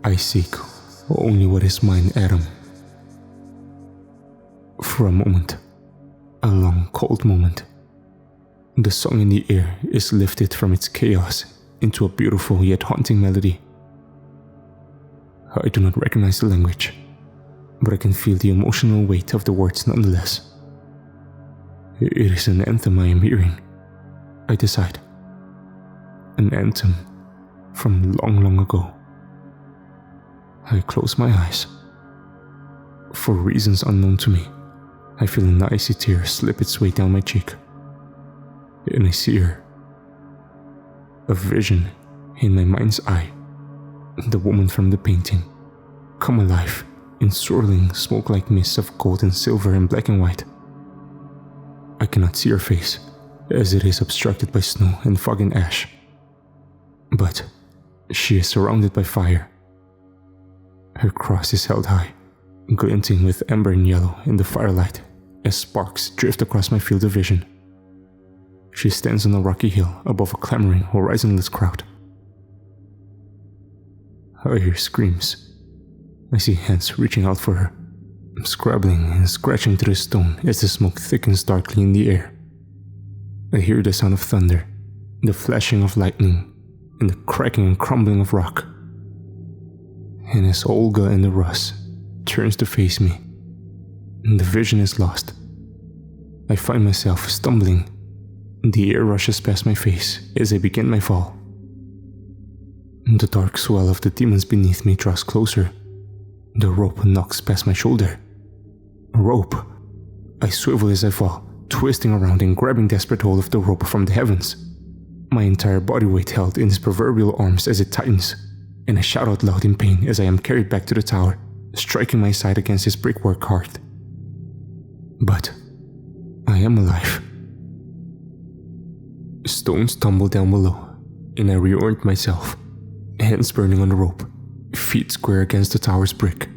I seek only what is mine, Adam. For a moment, a long, cold moment, the song in the air is lifted from its chaos into a beautiful yet haunting melody. I do not recognize the language, but I can feel the emotional weight of the words nonetheless. It is an anthem I am hearing, I decide. An anthem from long, long ago. I close my eyes. For reasons unknown to me, I feel an icy tear slip its way down my cheek. And I see her. A vision in my mind's eye. The woman from the painting, come alive in swirling smoke-like mists of gold and silver and black and white. I cannot see her face, as it is obstructed by snow and fog and ash. But she is surrounded by fire. Her cross is held high, glinting with amber and yellow in the firelight as sparks drift across my field of vision. She stands on a rocky hill above a clamoring, horizonless crowd. I hear screams. I see hands reaching out for her, scrabbling and scratching through the stone as the smoke thickens darkly in the air. I hear the sound of thunder, the flashing of lightning, and the cracking and crumbling of rock. And as Olga and the Russ turns to face me, the vision is lost. I find myself stumbling. The air rushes past my face as I begin my fall. The dark swell of the demons beneath me draws closer. The rope knocks past my shoulder. Rope! I swivel as I fall, twisting around and grabbing desperate hold of the rope from the heavens. My entire body weight held in its proverbial arms as it tightens, and I shout out loud in pain as I am carried back to the tower, striking my side against its brickwork hard. But I am alive. Stones tumble down below, and I reorient myself, hands burning on the rope, feet square against the tower's brick.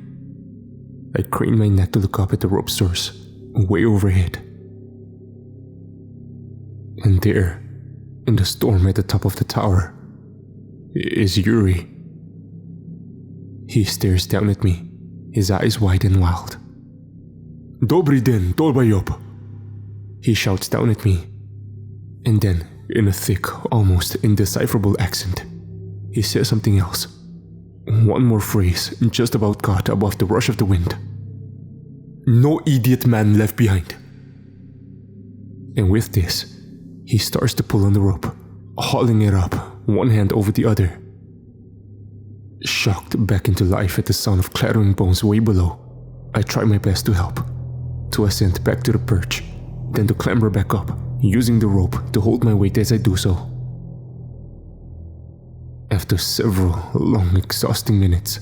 I crane my neck to look up at the rope source, way overhead. And there, in the storm at the top of the tower, is Yuri. He stares down at me, his eyes wide and wild. "Dobry den, Dolbayop!" He shouts down at me, and then, in a thick, almost indecipherable accent, he says something else. One more phrase, just about caught above the rush of the wind. "No idiot man left behind." And with this, he starts to pull on the rope, hauling it up, one hand over the other. Shocked back into life at the sound of clattering bones way below, I try my best to help, to ascend back to the perch, then to clamber back up, using the rope to hold my weight as I do so. After several long, exhausting minutes,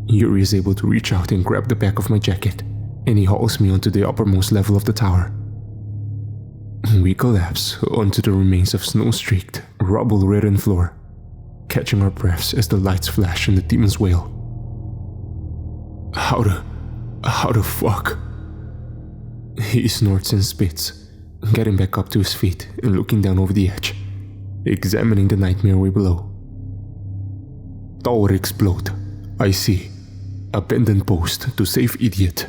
Yuri is able to reach out and grab the back of my jacket, and he hauls me onto the uppermost level of the tower. We collapse onto the remains of snow-streaked, rubble-ridden floor, catching our breaths as the lights flash and the demons wail. How the fuck? He snorts and spits, getting back up to his feet and looking down over the edge, examining the nightmare way below. Tower explode. I see. Abandoned post to save idiot.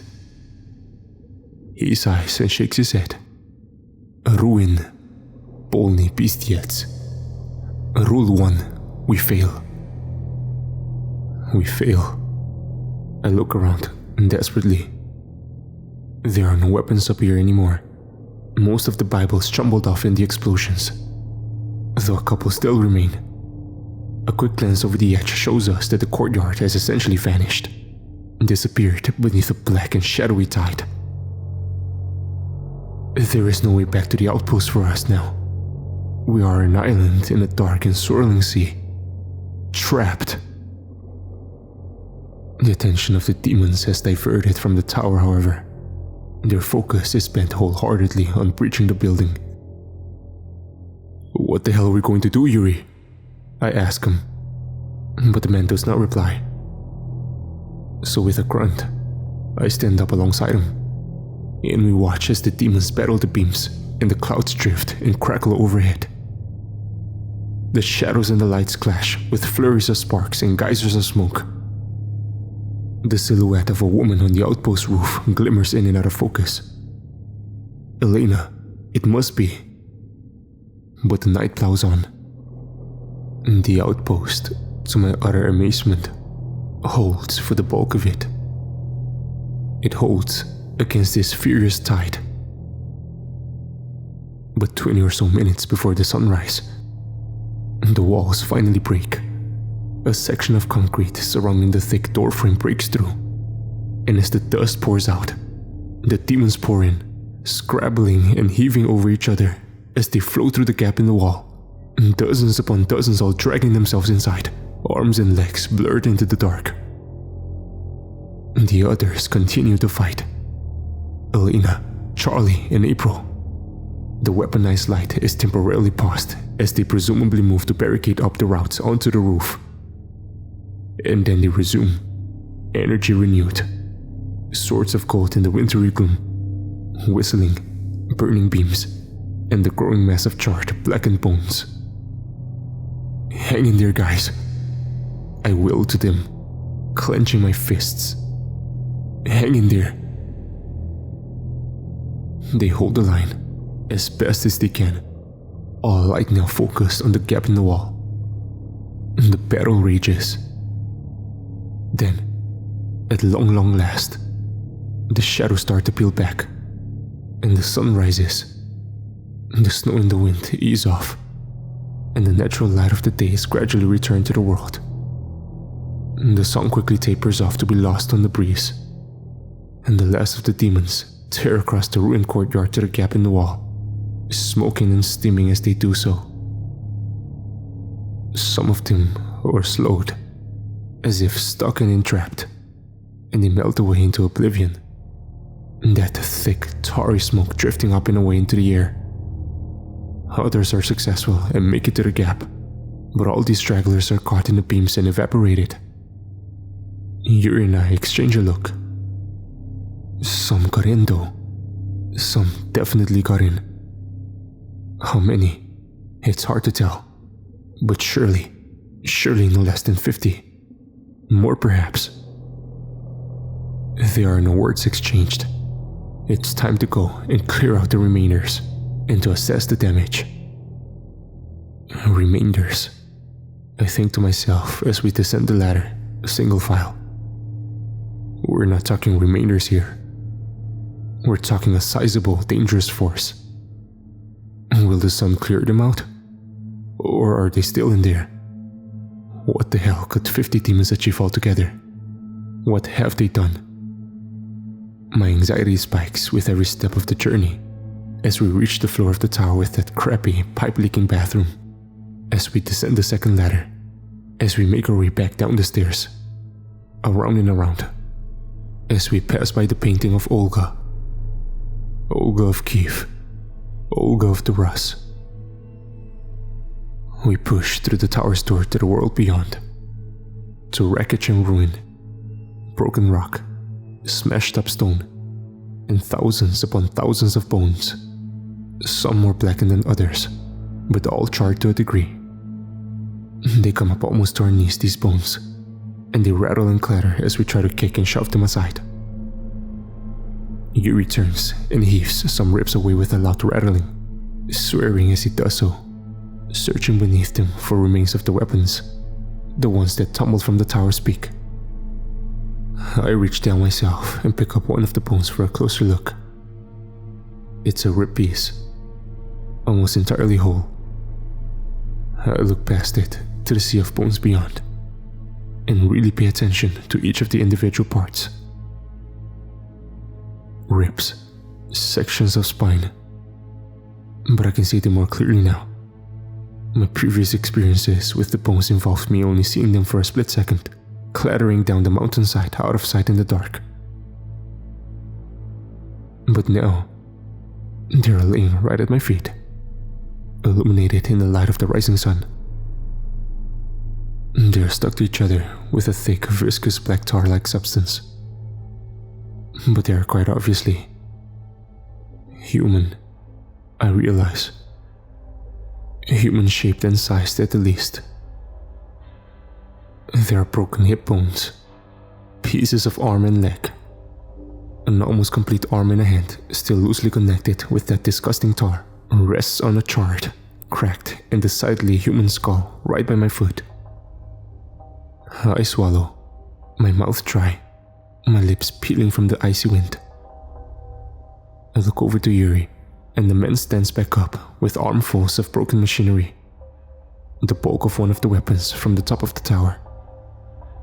He sighs and shakes his head. Ruin. Polny pistiec. Rule 1. We fail. We fail. I look around desperately. There are no weapons up here anymore. Most of the Bibles jumbled off in the explosions, though a couple still remain. A quick glance over the edge shows us that the courtyard has essentially vanished, disappeared beneath a black and shadowy tide. There is no way back to the outpost for us now. We are an island in a dark and swirling sea, trapped. The attention of the demons has diverted from the tower, however. Their focus is bent wholeheartedly on breaching the building. "What the hell are we going to do, Yuri?" I ask him, but the man does not reply. So with a grunt, I stand up alongside him, and we watch as the demons battle the beams and the clouds drift and crackle overhead. The shadows and the lights clash with flurries of sparks and geysers of smoke. The silhouette of a woman on the outpost roof glimmers in and out of focus. Elena, it must be. But the night plows on. The outpost, to my utter amazement, holds for the bulk of it. It holds against this furious tide. But 20 or so minutes before the sunrise, the walls finally break. A section of concrete surrounding the thick doorframe breaks through, and as the dust pours out, the demons pour in, scrabbling and heaving over each other as they flow through the gap in the wall, dozens upon dozens all dragging themselves inside, arms and legs blurred into the dark. The others continue to fight. Elena, Charlie, and April. The weaponized light is temporarily paused as they presumably move to barricade up the routes onto the roof. And then they resume, energy renewed, swords of gold in the wintry gloom, whistling, burning beams, and the growing mass of charred, blackened bones. Hang in there, guys. I will to them, clenching my fists. Hang in there. They hold the line as best as they can, all light now focused on the gap in the wall. The battle rages. Then, at long last, the shadows start to peel back, and the sun rises. The snow and the wind ease off, and the natural light of the day is gradually returned to the world. The sun quickly tapers off to be lost on the breeze, and the last of the demons tear across the ruined courtyard to the gap in the wall, smoking and steaming as they do so. Some of them are slowed, as if stuck and entrapped, and they melt away into oblivion. That thick, tarry smoke drifting up and away into the air. Others are successful and make it to the gap, but all these stragglers are caught in the beams and evaporated. Yuri and I exchange a look. Some got in though. Some definitely got in. How many? It's hard to tell. But surely no less than 50. More perhaps. There are no words exchanged. It's time to go and clear out the remainders and to assess the damage. Remainders, I think to myself as we descend the ladder, single file. We're not talking remainders here. We're talking a sizable, dangerous force. Will the sun clear them out? Or are they still in there? What the hell could 50 demons achieve altogether? What have they done? My anxiety spikes with every step of the journey as we reach the floor of the tower with that crappy, pipe-leaking bathroom, as we descend the second ladder, as we make our way back down the stairs, around and around, as we pass by the painting of Olga of Kiev, Olga of the Rus. We push through the tower's door to the world beyond, to wreckage and ruin, broken rock, smashed up stone, and thousands upon thousands of bones, some more blackened than others, but all charred to a degree. They come up almost to our knees, these bones, and they rattle and clatter as we try to kick and shove them aside. Yuri turns and heaves some ribs away with a loud rattling, swearing as he does so, searching beneath them for remains of the weapons, the ones that tumbled from the tower's peak. I reach down myself and pick up one of the bones for a closer look. It's a rib piece, almost entirely whole. I look past it to the sea of bones beyond, and really pay attention to each of the individual parts. Ribs, sections of spine, but I can see them more clearly now. My previous experiences with the bones involved me only seeing them for a split second, clattering down the mountainside out of sight in the dark. But now, they're laying right at my feet, illuminated in the light of the rising sun. They're stuck to each other with a thick, viscous black tar-like substance. But they are quite obviously human, I realize. Human-shaped and sized at the least. There are broken hip bones, Pieces of arm and leg. An almost complete arm and a hand, still loosely connected with that disgusting tar, rests on a charred, cracked, and decidedly human skull right by my foot. I swallow, my mouth dry, my lips peeling from the icy wind. I look over to Yuri, and the man stands back up with armfuls of broken machinery. The bulk of one of the weapons from the top of the tower.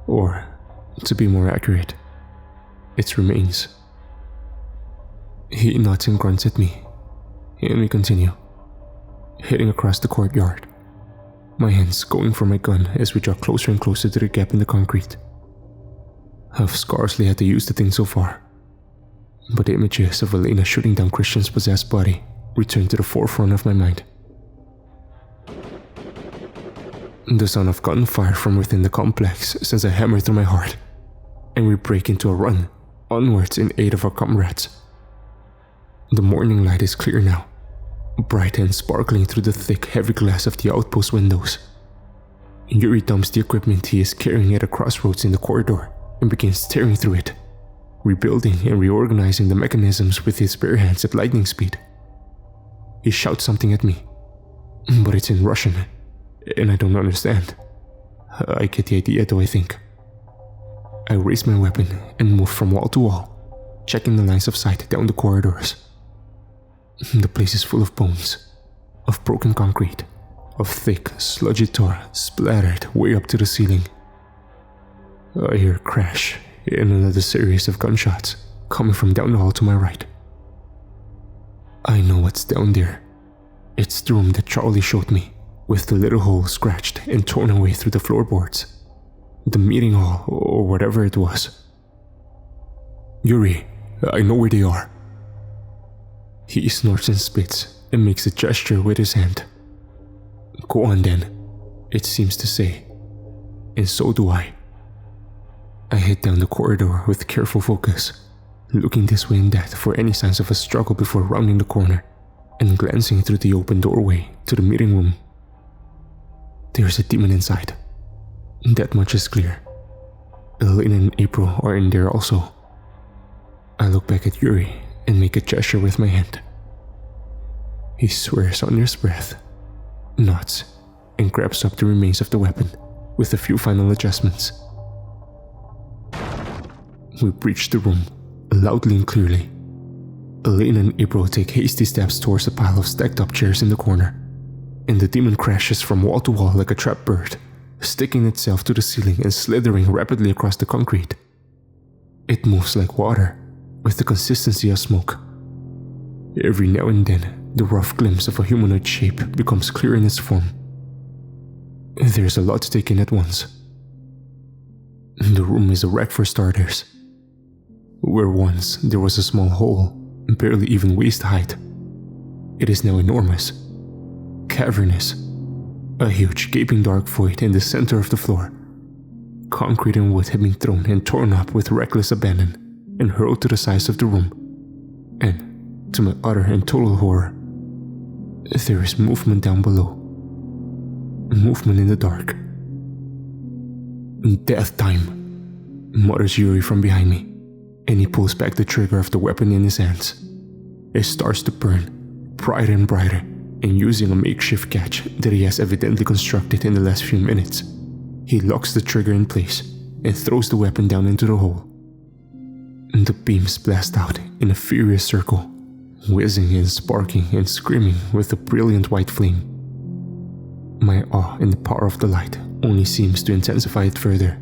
Or, to be more accurate, its remains. He nods and grunts at me, and we continue, heading across the courtyard, my hands going for my gun as we draw closer and closer to the gap in the concrete. I've scarcely had to use the thing so far, but the images of Elena shooting down Christian's possessed body return to the forefront of my mind. The sound of gunfire from within the complex sends a hammer through my heart, and we break into a run onwards in aid of our comrades. The morning light is clear now, bright and sparkling through the thick, heavy glass of the outpost windows. Yuri dumps the equipment he is carrying at a crossroads in the corridor and begins tearing through it, rebuilding and reorganizing the mechanisms with his bare hands at lightning speed. He shouts something at me, but it's in Russian, and I don't understand. I get the idea though, I think. I raise my weapon and move from wall to wall, checking the lines of sight down the corridors. The place is full of bones, of broken concrete, of thick, sludgy tar splattered way up to the ceiling. I hear a crash and another series of gunshots coming from down the hall to my right. I know what's down there. It's the room that Charlie showed me, with the little hole scratched and torn away through the floorboards. The meeting hall, or whatever it was. Yuri, I know where they are. He snorts and spits and makes a gesture with his hand. Go on then, it seems to say, and so do I. I head down the corridor with careful focus, looking this way and that for any signs of a struggle before rounding the corner and glancing through the open doorway to the meeting room. There's a demon inside. That much is clear. Elena and April are in there also. I look back at Yuri and make a gesture with my hand. He swears under his breath, nods, and grabs up the remains of the weapon with a few final adjustments. We breach the room, loudly and clearly. Elena and April take hasty steps towards a pile of stacked up chairs in the corner, and the demon crashes from wall to wall like a trapped bird, sticking itself to the ceiling and slithering rapidly across the concrete. It moves like water, with the consistency of smoke. Every now and then, the rough glimpse of a humanoid shape becomes clear in its form. There's a lot to take in at once. The room is a wreck for starters. Where once there was a small hole, barely even waist height, it is now enormous, cavernous, a huge gaping dark void in the center of the floor. Concrete and wood have been thrown and torn up with reckless abandon and hurled to the sides of the room, and, to my utter and total horror, there is movement down below. Movement in the dark. Death time, mutters Yuri from behind me, and he pulls back the trigger of the weapon in his hands. It starts to burn, brighter and brighter, and using a makeshift catch that he has evidently constructed in the last few minutes, he locks the trigger in place and throws the weapon down into the hole. The beams blast out in a furious circle, whizzing and sparking and screaming with a brilliant white flame. My awe in the power of the light only seems to intensify it further,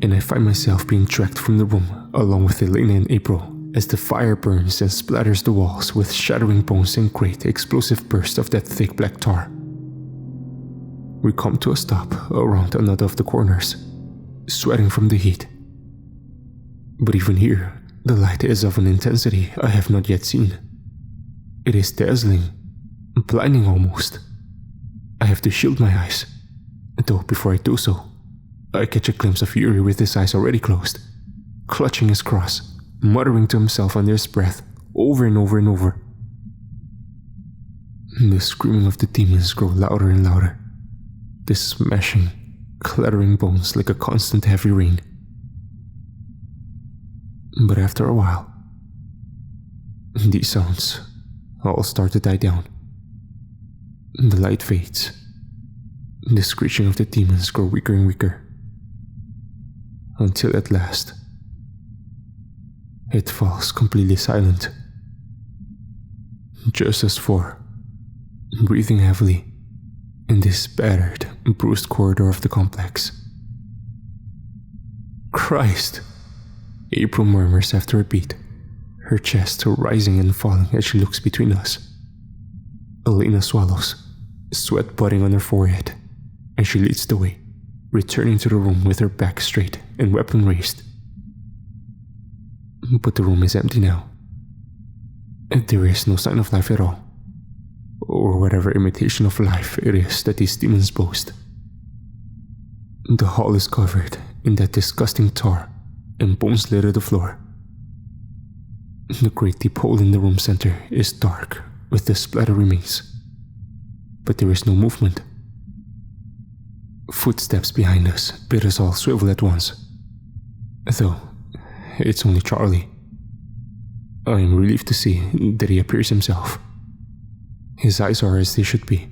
and I find myself being dragged from the room along with Elena and April as the fire burns and splatters the walls with shattering bones and great explosive bursts of that thick black tar. We come to a stop around another of the corners, sweating from the heat. But even here, the light is of an intensity I have not yet seen. It is dazzling, blinding almost. I have to shield my eyes, though before I do so, I catch a glimpse of Yuri with his eyes already closed, clutching his cross, muttering to himself under his breath over and over and over. The screaming of the demons grow louder and louder, the smashing, clattering bones like a constant heavy rain. But after a while, these sounds all start to die down. The light fades. The screeching of the demons grow weaker and weaker. Until at last, it falls completely silent. Just us four, breathing heavily in this battered, bruised corridor of the complex. Christ! April murmurs after a beat, her chest rising and falling as she looks between us. Elena swallows, sweat budding on her forehead, and she leads the way, returning to the room with her back straight and weapon raised. But the room is empty now. There is no sign of life at all, or whatever imitation of life it is that these demons boast. The hall is covered in that disgusting tar, and bones litter the floor. The great deep hole in the room center is dark with the splatter remains, but there is no movement. Footsteps behind us bid us all swivel at once, though it's only Charlie. I am relieved to see that he appears himself. His eyes are as they should be,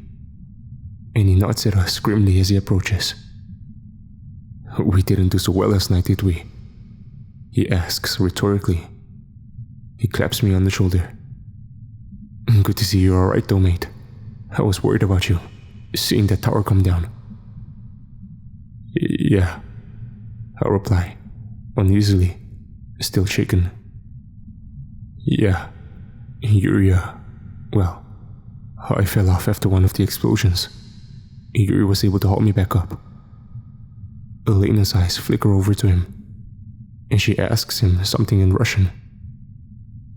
and he nods at us grimly as he approaches. We didn't do so well last night, did we? He asks rhetorically. He claps me on the shoulder. Good to see you're alright though, mate. I was worried about you, seeing that tower come down. Yeah, I reply, uneasily, still shaken. Yeah, Yuri, well, I fell off after one of the explosions. Yuri was able to haul me back up. Elena's eyes flicker over to him, and she asks him something in Russian.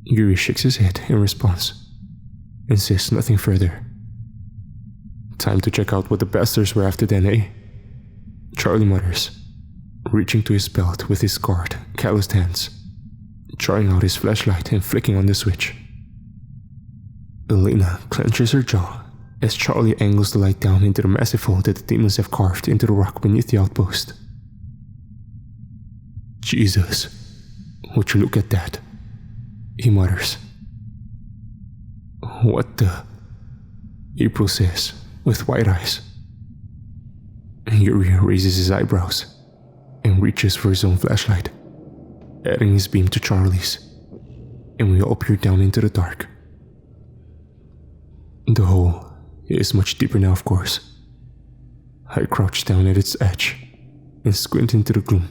Yuri shakes his head in response, and says nothing further. Time to check out what the bastards were after then, eh? Charlie mutters, reaching to his belt with his scarred, calloused hands, trying out his flashlight and flicking on the switch. Elena clenches her jaw as Charlie angles the light down into the massive hole that the demons have carved into the rock beneath the outpost. Jesus, would you look at that? He mutters. What the? April says, with wide eyes. Yuri raises his eyebrows and reaches for his own flashlight, adding his beam to Charlie's, and we all peer down into the dark. The hole is much deeper now, of course. I crouch down at its edge and squint into the gloom.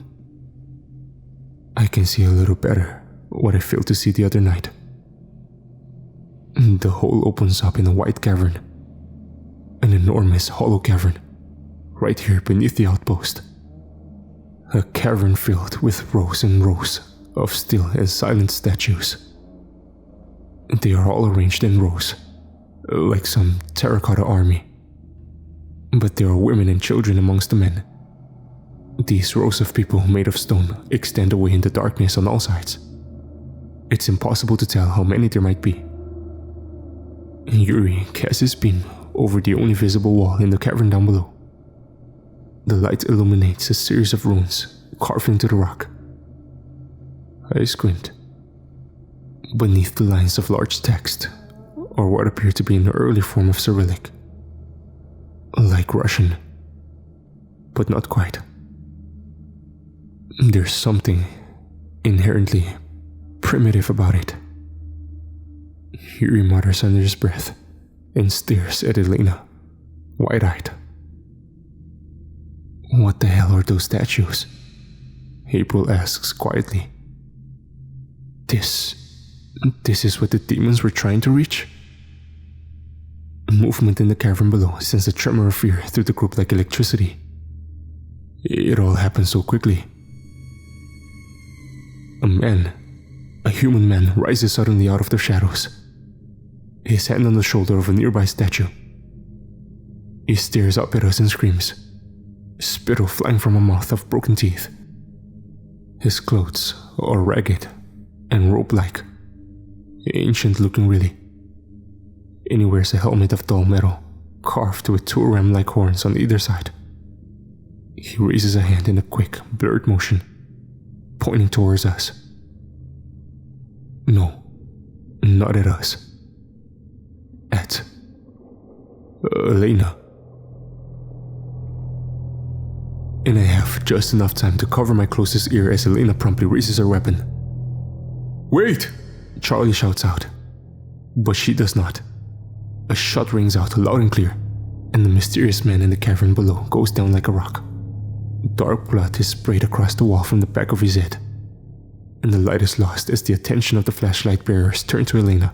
I can see a little better what I failed to see the other night. The hole opens up in a wide cavern, an enormous hollow cavern, right here beneath the outpost. A cavern filled with rows and rows of still and silent statues. They are all arranged in rows, like some terracotta army. But there are women and children amongst the men. These rows of people made of stone extend away in the darkness on all sides. It's impossible to tell how many there might be. Yuri casts his beam over the only visible wall in the cavern down below. The light illuminates a series of runes carved into the rock. I squint. Beneath the lines of large text, or what appear to be an early form of Cyrillic. Like Russian, but not quite. There's something inherently primitive about it. Yuri mutters under his breath and stares at Elena, wide-eyed. What the hell are those statues? April asks quietly. This is what the demons were trying to reach? Movement in the cavern below sends a tremor of fear through the group like electricity. It all happened so quickly. A human man rises suddenly out of the shadows, his hand on the shoulder of a nearby statue. He stares up at us and screams, spittle flying from a mouth of broken teeth. His clothes are ragged and rope-like, ancient looking really. And he wears a helmet of dull metal, carved with two ram-like horns on either side. He raises a hand in a quick, blurred motion, pointing towards us. No, not at us. At Elena. And I have just enough time to cover my closest ear as Elena promptly raises her weapon. "Wait!" Charlie shouts out. But she does not. A shot rings out loud and clear, and the mysterious man in the cavern below goes down like a rock. Dark blood is sprayed across the wall from the back of his head, and the light is lost as the attention of the flashlight bearers turn to Elena.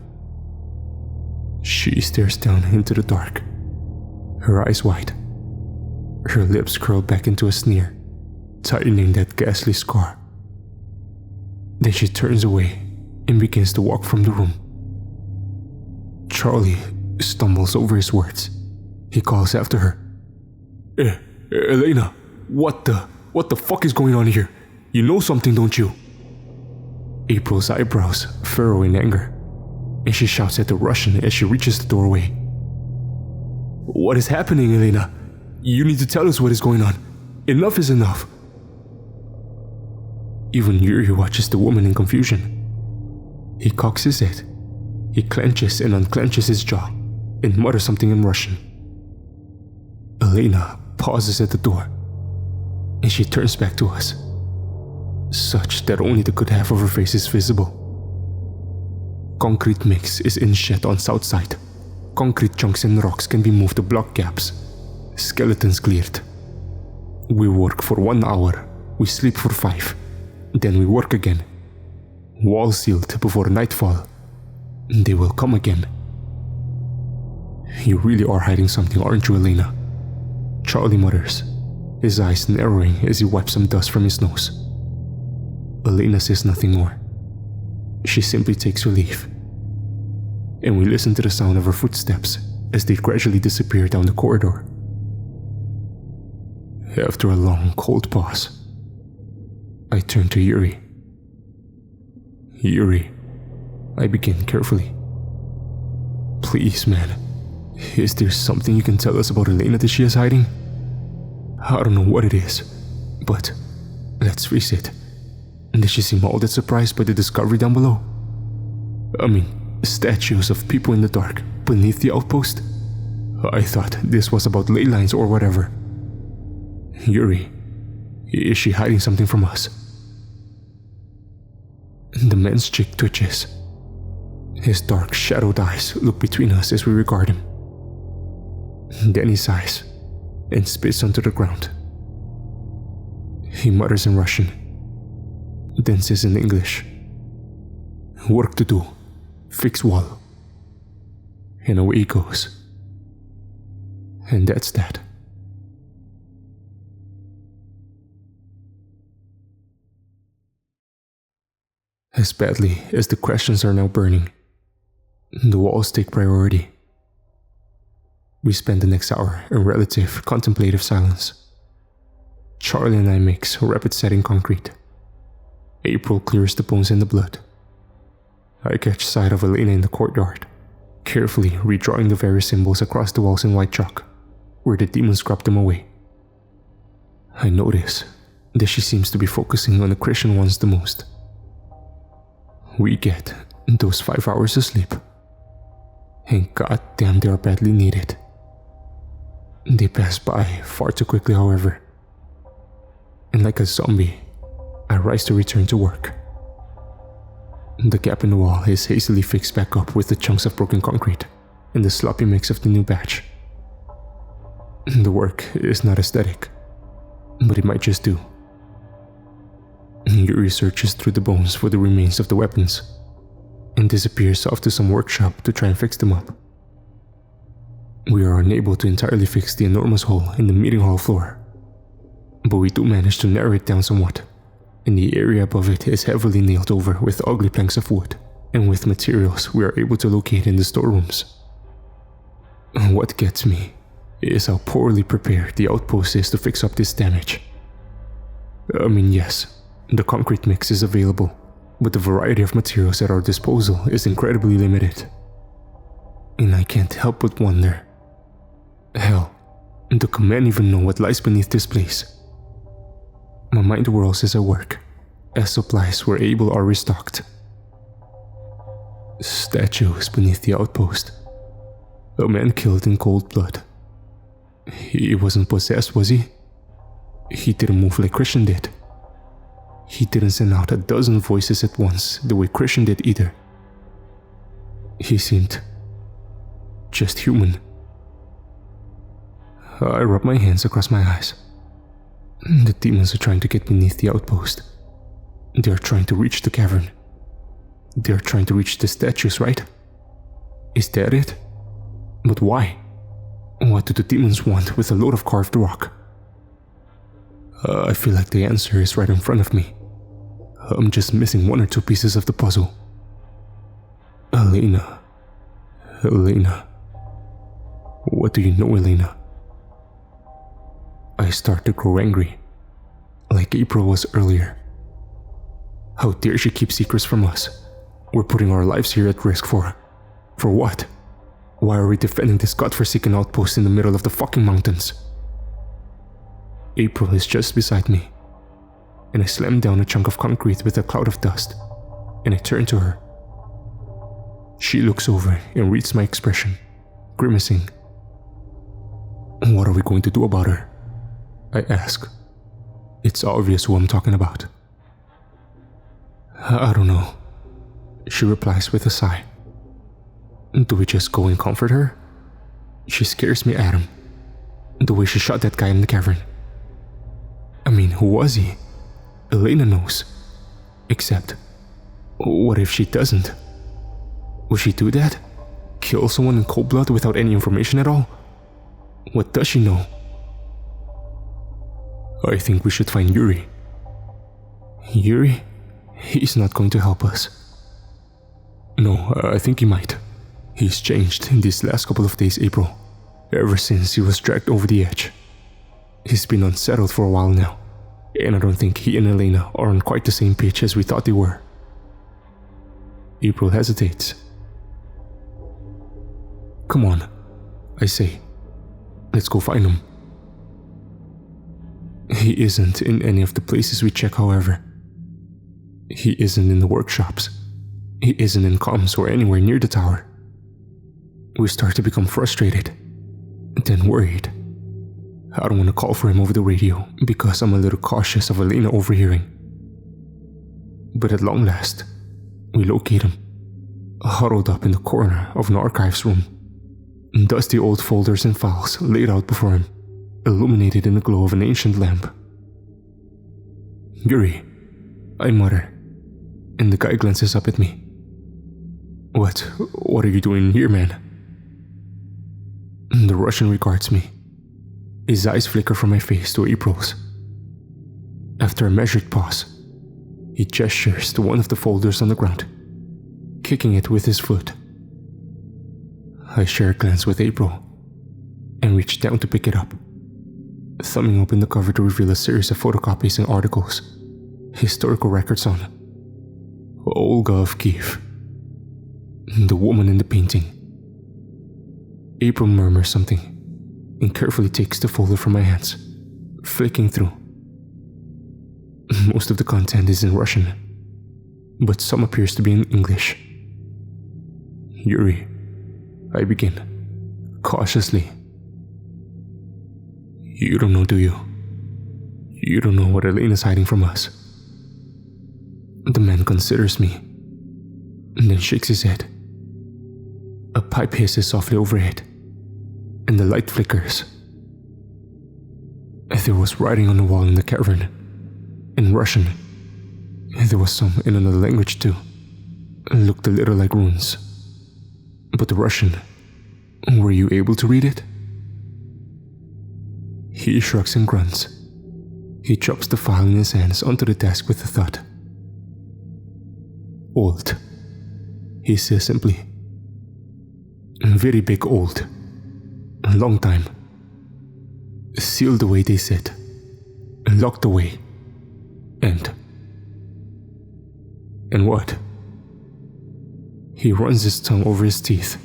She stares down into the dark, her eyes wide, her lips curled back into a sneer, tightening that ghastly scar. Then she turns away and begins to walk from the room. Charlie stumbles over his words. He calls after her. Elena, what the fuck is going on here? You know something, don't you?" April's eyebrows furrow in anger, and she shouts at the Russian as she reaches the doorway. "What is happening, Elena? You need to tell us what is going on. Enough is enough." Even Yuri watches the woman in confusion. He cocks his head. He clenches and unclenches his jaw and mutters something in Russian. Elena pauses at the door, and she turns back to us, such that only the good half of her face is visible. Concrete mix is in shed on south side. Concrete chunks and rocks can be moved to block gaps. Skeletons cleared. We work for 1 hour, we sleep for 5, then we work again. Wall sealed before nightfall. They will come again. You really are hiding something, aren't you, Elena? Charlie mutters, his eyes narrowing as he wipes some dust from his nose. Elena says nothing more. She simply takes her leave. And we listen to the sound of her footsteps as they gradually disappear down the corridor. After a long, cold pause, I turn to Yuri. Yuri, I begin carefully. Please, man, is there something you can tell us about Elena that she is hiding? I don't know what it is, but let's face it, did she seem all that surprised by the discovery down below? I mean, statues of people in the dark beneath the outpost? I thought this was about ley lines or whatever. Yuri, is she hiding something from us? The man's cheek twitches. His dark, shadowed eyes look between us as we regard him. Then he sighs and spits onto the ground. He mutters in Russian, then says in English, "Work to do, fix wall." And away he goes. And that's that. As badly as the questions are now burning, the walls take priority. We spend the next hour in relative contemplative silence. Charlie and I mix rapid setting concrete. April clears the bones and the blood. I catch sight of Elena in the courtyard, carefully redrawing the various symbols across the walls in white chalk, where the demons scrubbed them away. I notice that she seems to be focusing on the Christian ones the most. We get those 5 hours of sleep, and goddamn they are badly needed. They pass by far too quickly, however, and like a zombie, I rise to return to work. The gap in the wall is hastily fixed back up with the chunks of broken concrete and the sloppy mix of the new batch. The work is not aesthetic, but it might just do. Yuri searches through the bones for the remains of the weapons and disappears off to some workshop to try and fix them up. We are unable to entirely fix the enormous hole in the meeting hall floor, but we do manage to narrow it down somewhat, and the area above it is heavily nailed over with ugly planks of wood and with materials we are able to locate in the storerooms. What gets me is how poorly prepared the outpost is to fix up this damage. I mean, yes, the concrete mix is available, but the variety of materials at our disposal is incredibly limited. And I can't help but wonder, hell, do command even know what lies beneath this place? My mind whirls as I work, as supplies where able are restocked. Statues beneath the outpost. A man killed in cold blood. He wasn't possessed, was he? He didn't move like Christian did. He didn't send out a dozen voices at once the way Christian did either. He seemed just human. I rub my hands across my eyes. The demons are trying to get beneath the outpost. They are trying to reach the cavern. They are trying to reach the statues, right? Is that it? But why? What do the demons want with a load of carved rock? I feel like the answer is right in front of me. I'm just missing one or two pieces of the puzzle. Elena. What do you know, Elena? I start to grow angry, like April was earlier. How dare she keep secrets from us? We're putting our lives here at risk for what? Why are we defending this godforsaken outpost in the middle of the fucking mountains? April is just beside me, and I slam down a chunk of concrete with a cloud of dust, and I turn to her. She looks over and reads my expression, grimacing. What are we going to do about her? I ask. It's obvious who I'm talking about. I don't know, she replies with a sigh. Do we just go and comfort her? She scares me, Adam. The way she shot that guy in the cavern. I mean, who was he? Elena knows. Except, what if she doesn't? Will she do that? Kill someone in cold blood without any information at all? What does she know? I think we should find Yuri. Yuri? He's not going to help us. No, I think he might. He's changed in these last couple of days, April. Ever since he was dragged over the edge. He's been unsettled for a while now, and I don't think he and Elena are on quite the same page as we thought they were. April hesitates. Come on, I say. Let's go find him. He isn't in any of the places we check, however. He isn't in the workshops. He isn't in comms or anywhere near the tower. We start to become frustrated, then worried. I don't want to call for him over the radio because I'm a little cautious of Elena overhearing. But at long last, we locate him, huddled up in the corner of an archives room. Dusty old folders and files laid out before him, illuminated in the glow of an ancient lamp. Yuri, I mutter, and the guy glances up at me. What are you doing here, man? The Russian regards me. His eyes flicker from my face to April's. After a measured pause, he gestures to one of the folders on the ground, kicking it with his foot. I share a glance with April, and reach down to pick it up, thumbing open the cover to reveal a series of photocopies and articles, historical records on Olga of Kiev, the woman in the painting. April murmurs something, and carefully takes the folder from my hands, flicking through. Most of the content is in Russian, but some appears to be in English. Yuri, I begin, cautiously. You don't know, do you? You don't know what Elena's hiding from us. The man considers me, and then shakes his head. A pipe hisses softly overhead, and the light flickers. There was writing on the wall in the cavern, in Russian. There was some in another language too. It looked a little like runes. But the Russian, were you able to read it? He shrugs and grunts. He drops the file in his hands onto the desk with a thud. Old, he says simply. Very big old. A long time. Sealed away, they said. Locked away. And what? He runs his tongue over his teeth.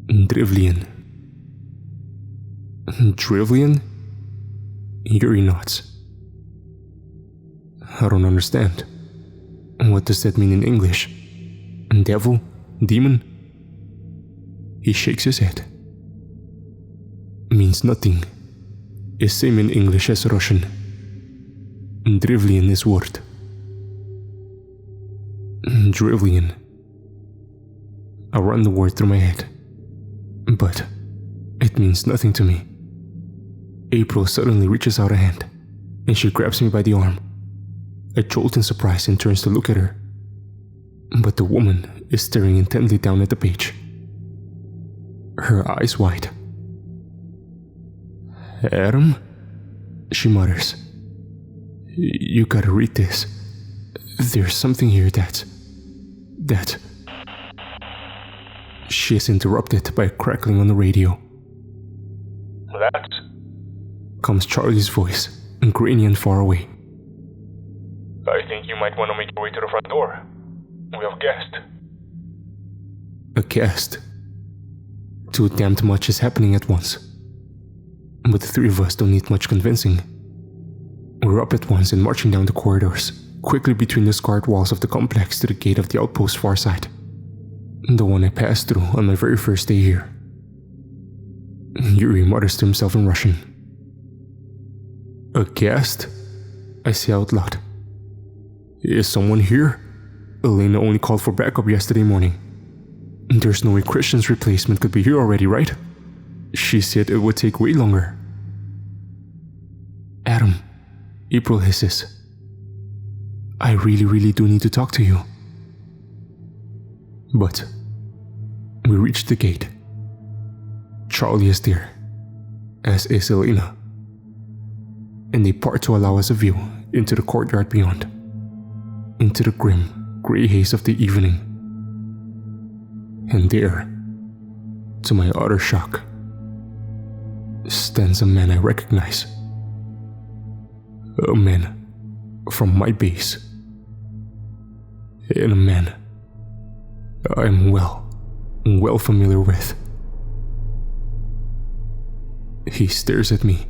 Drivlian. Drivlian? Yuri nods. I don't understand. What does that mean in English? Devil? Demon? He shakes his head. Means nothing. Is same in English as Russian. Drevlian is word. Drevlian. I run the word through my head. But it means nothing to me. April suddenly reaches out a hand, and she grabs me by the arm. I jolt in surprise and turns to look at her. But the woman is staring intently down at the page. Her eyes wide. Adam? She mutters. You gotta read this. There's something here that... She is interrupted by a crackling on the radio. That? Comes Charlie's voice, grainy and far away. I think you might want to make your way to the front door. We have a guest. A guest? Too damned much is happening at once. But the three of us don't need much convincing. We're up at once and marching down the corridors, quickly between the scarred walls of the complex to the gate of the outpost far side. The one I passed through on my very first day here. Yuri mutters to himself in Russian. A guest? I say out loud. Is someone here? Elena only called for backup yesterday morning. There's no way Christian's replacement could be here already, right? She said it would take way longer. Adam, April hisses. I really do need to talk to you. But we reach the gate. Charlie is there, as is Elena. And they part to allow us a view into the courtyard beyond, into the grim, grey haze of the evening. And there, to my utter shock, stands a man I recognize. A man from my base. And a man I'm well familiar with. He stares at me,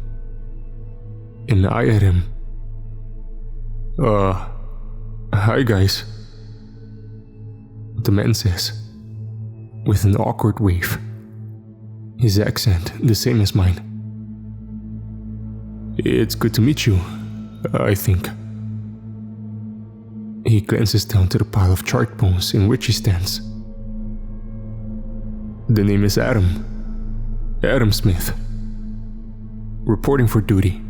and I at him. Hi guys, the man says, with an awkward wave, his accent the same as mine. It's good to meet you, I think. He glances down to the pile of charred bones in which he stands. The name is Adam Smith. Reporting for duty.